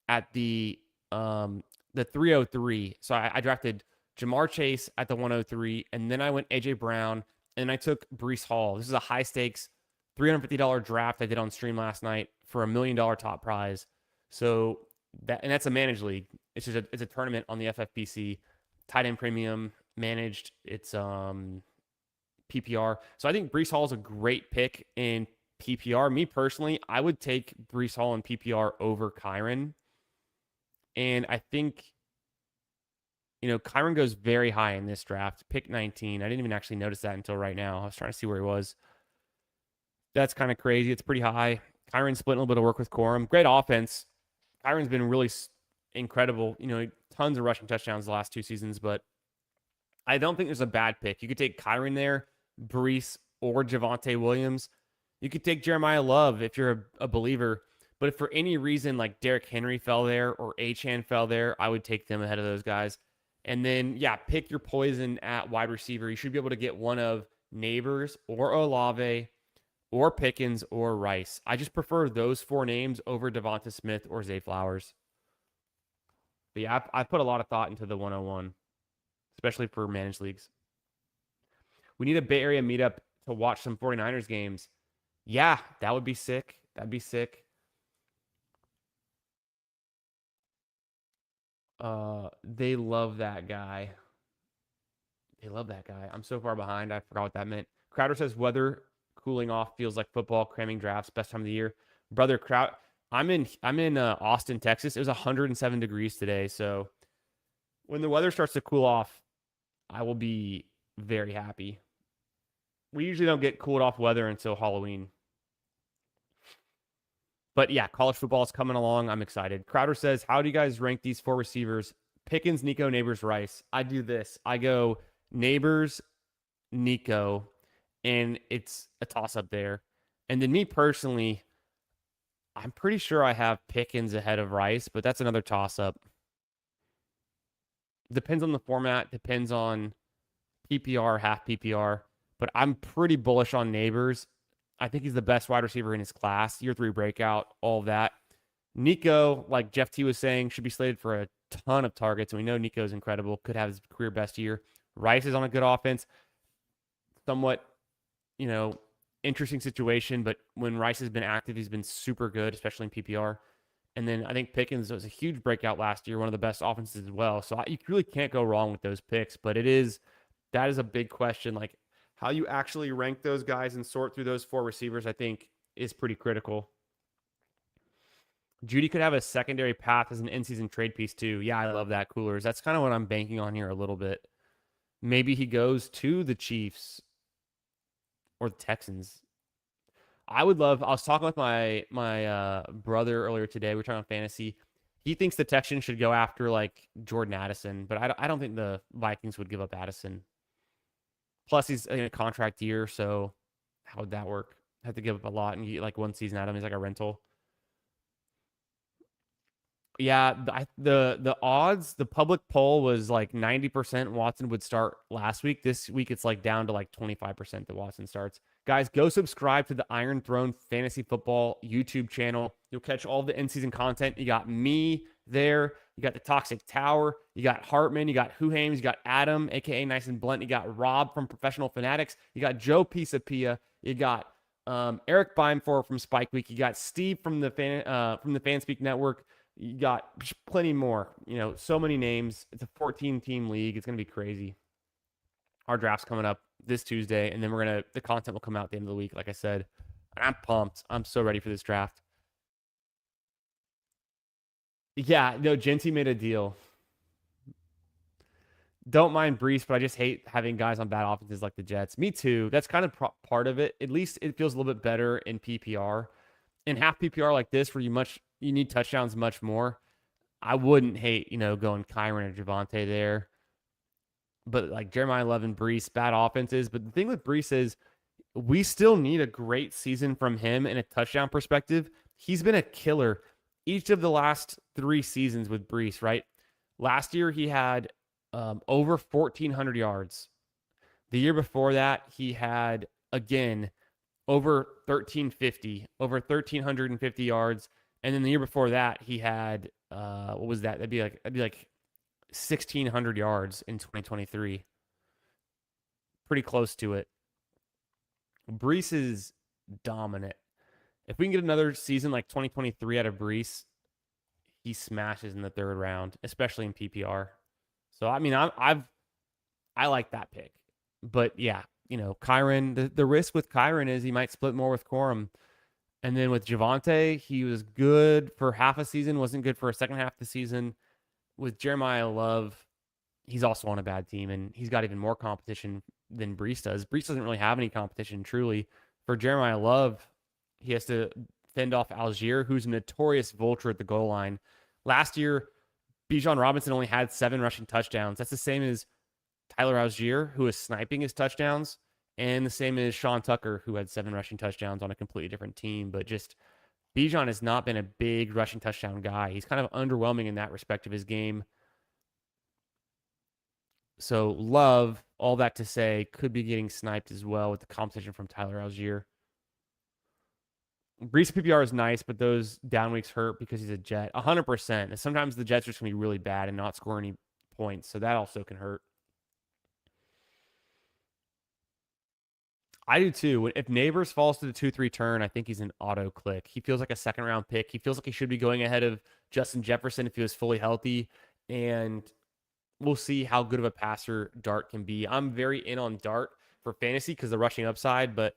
at the 303. So I drafted Jamar Chase at the 103, and then I went AJ Brown, and I took Breece Hall. This is a high stakes $350 draft I did on stream last night for $1 million top prize. So that's a managed league. It's a tournament on the FFPC, tight end premium managed. It's PPR. So I think Breece Hall is a great pick in PPR. Me personally, I would take Breece Hall in PPR over Kyron. And I think, Kyron goes very high in this draft, pick 19. I didn't even actually notice that until right now. I was trying to see where he was. That's kind of crazy. It's pretty high. Kyron's splitting a little bit of work with Corum. Great offense. Kyron's been really incredible. Tons of rushing touchdowns the last 2 seasons, but I don't think there's a bad pick. You could take Kyron there, Breece, or Javonte Williams. You could take Jeremiah Love if you're a believer. But if for any reason like Derrick Henry fell there or Achan fell there, I would take them ahead of those guys. And then, yeah, pick your poison at wide receiver. You should be able to get one of Neighbors or Olave or Pickens or Rice. I just prefer those four names over Devonta Smith or Zay Flowers. But yeah, I put a lot of thought into the 101, especially for managed leagues. We need a Bay Area meetup to watch some 49ers games. Yeah, that would be sick. That'd be sick. They love that guy. They love that guy. I'm so far behind. I forgot what that meant. Crowder says weather cooling off feels like football, cramming drafts, best time of the year. Brother Crowd, I'm in Austin, Texas. It was 107 degrees today. So when the weather starts to cool off, I will be very happy. We usually don't get cooled off weather until Halloween. But yeah, college football is coming along. I'm excited. Crowder says, how do you guys rank these four receivers? Pickens, Nico, Neighbors, Rice. I do this. I go Neighbors, Nico, and it's a toss up there. And then me personally, I'm pretty sure I have Pickens ahead of Rice, but that's another toss up. Depends on the format, depends on PPR, half PPR, but I'm pretty bullish on Neighbors. I think he's the best wide receiver in his class. Year 3 breakout, all of that. Nico, like Jeff T was saying, should be slated for a ton of targets. And we know Nico's incredible, could have his career best year. Rice is on a good offense. Somewhat, interesting situation, but when Rice has been active, he's been super good, especially in PPR. And then I think Pickens was a huge breakout last year, one of the best offenses as well. So you really can't go wrong with those picks. But that is a big question. Like how you actually rank those guys and sort through those four receivers, I think is pretty critical. Jeanty could have a secondary path as an in-season trade piece too. Yeah, I love that. Coolers. That's kind of what I'm banking on here a little bit. Maybe he goes to the Chiefs or the Texans. I was talking with my brother earlier today. We were talking about fantasy. He thinks the Texans should go after like Jordan Addison, but I don't think the Vikings would give up Addison. Plus, he's in a contract year, so how would that work? Have to give up a lot and get like one season out of him. He's like a rental. Yeah, the odds, the public poll was like 90% Watson would start last week. This week it's like down to like 25% that Watson starts. Guys, go subscribe to the Iron Throne Fantasy Football YouTube channel. You'll catch all the in-season content. You got me there. You got the Toxic Tower. You got Hartman. You got Huhames. You got Adam, aka Nice and Blunt. You got Rob from Professional Fanatics. You got Joe Pisapia. You got Eric Beimfor from Spike Week. You got Steve from the Fanspeak Network. You got plenty more, so many names. It's a 14-team league. It's going to be crazy. Our draft's coming up this Tuesday, and then the content will come out at the end of the week, like I said. And I'm pumped. I'm so ready for this draft. Yeah, no, Jeanty made a deal. Don't mind Brees, but I just hate having guys on bad offenses like the Jets. Me too. That's kind of part of it. At least it feels a little bit better in PPR. In half PPR like this, where you need touchdowns much more, I wouldn't hate, going Kyron or Javonte there. But like Jeremiah Love and Brees, bad offenses. But the thing with Brees is we still need a great season from him in a touchdown perspective. He's been a killer each of the last 3 seasons with Brees, right? Last year, he had over 1,400 yards. The year before that, he had, again, over 1,350, over 1,350 yards. And then the year before that, he had, what was that? That'd be like 1,600 yards in 2023. Pretty close to it. Brees is dominant. If we can get another season like 2023 out of Brees, he smashes in the 3rd round, especially in PPR. So I mean, I like that pick. But yeah, Kyron, the risk with Kyron is he might split more with Corum. And then with Javonte, he was good for half a season, wasn't good for a second half of the season. With Jeremiah Love, he's also on a bad team, and he's got even more competition than Brees does. Brees doesn't really have any competition, truly. For Jeremiah Love, he has to fend off Algier, who's a notorious vulture at the goal line. Last year, Bijan Robinson only had 7 rushing touchdowns. That's the same as Tyler Algier, who is sniping his touchdowns. And the same as Sean Tucker, who had 7 rushing touchdowns on a completely different team. But just Bijan has not been a big rushing touchdown guy. He's kind of underwhelming in that respect of his game. So Love, all that to say, could be getting sniped as well with the competition from Tyler Algier. Brees PPR is nice, but those down weeks hurt because he's a Jet. 100%. And sometimes the Jets are just going to be really bad and not score any points. So that also can hurt. I do too. If Neighbors falls to the 2-3 turn, I think he's an auto click. He feels like a second round pick. He feels like he should be going ahead of Justin Jefferson if he was fully healthy. And we'll see how good of a passer Dart can be. I'm very in on Dart for fantasy because the rushing upside, but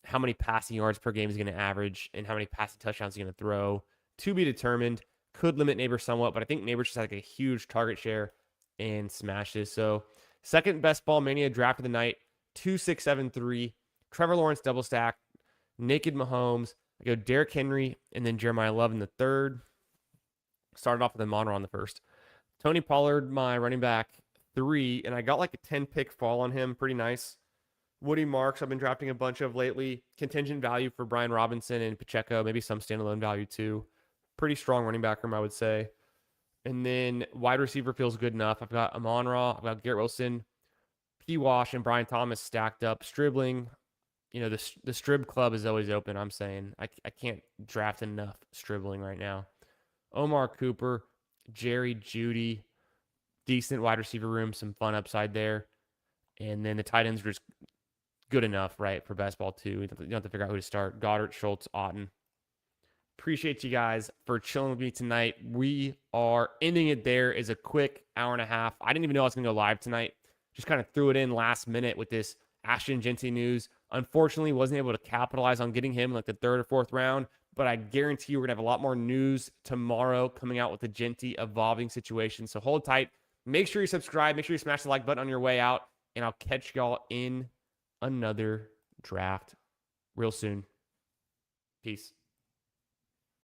how many passing yards per game is going to average and how many passing touchdowns he's going to throw to be determined. Could limit Neighbors somewhat, but I think Neighbors just has like a huge target share and smashes. So second best ball mania draft of the night, 2-6-7-3. Trevor Lawrence double stack, naked Mahomes. I go Derrick Henry and then Jeremiah Love in the third. Started off with a Monroe on the first. Tony Pollard, my running back 3, and I got like a 10-pick fall on him. Pretty nice. Woody Marks, I've been drafting a bunch of lately. Contingent value for Brian Robinson and Pacheco, maybe some standalone value too. Pretty strong running back room, I would say. And then wide receiver feels good enough. I've got Amon-Ra, I've got Garrett Wilson, P. Wash, and Brian Thomas stacked up. Stribling, the Strib club is always open, I'm saying. I can't draft enough Stribling right now. Omar Cooper, Jerry Jeudy, decent wide receiver room, some fun upside there. And then the tight ends are just good enough, right, for best ball too. You don't have to figure out who to start. Goddard, Schultz, Otten. Appreciate you guys for chilling with me tonight. We are ending it there as a quick hour and a half. I didn't even know I was going to go live tonight. Just kind of threw it in last minute with this Ashton Jeanty news. Unfortunately, wasn't able to capitalize on getting him like the 3rd or 4th round, but I guarantee you we're going to have a lot more news tomorrow coming out with the Jeanty evolving situation. So hold tight. Make sure you subscribe. Make sure you smash the like button on your way out, and I'll catch y'all in another draft real soon. Peace.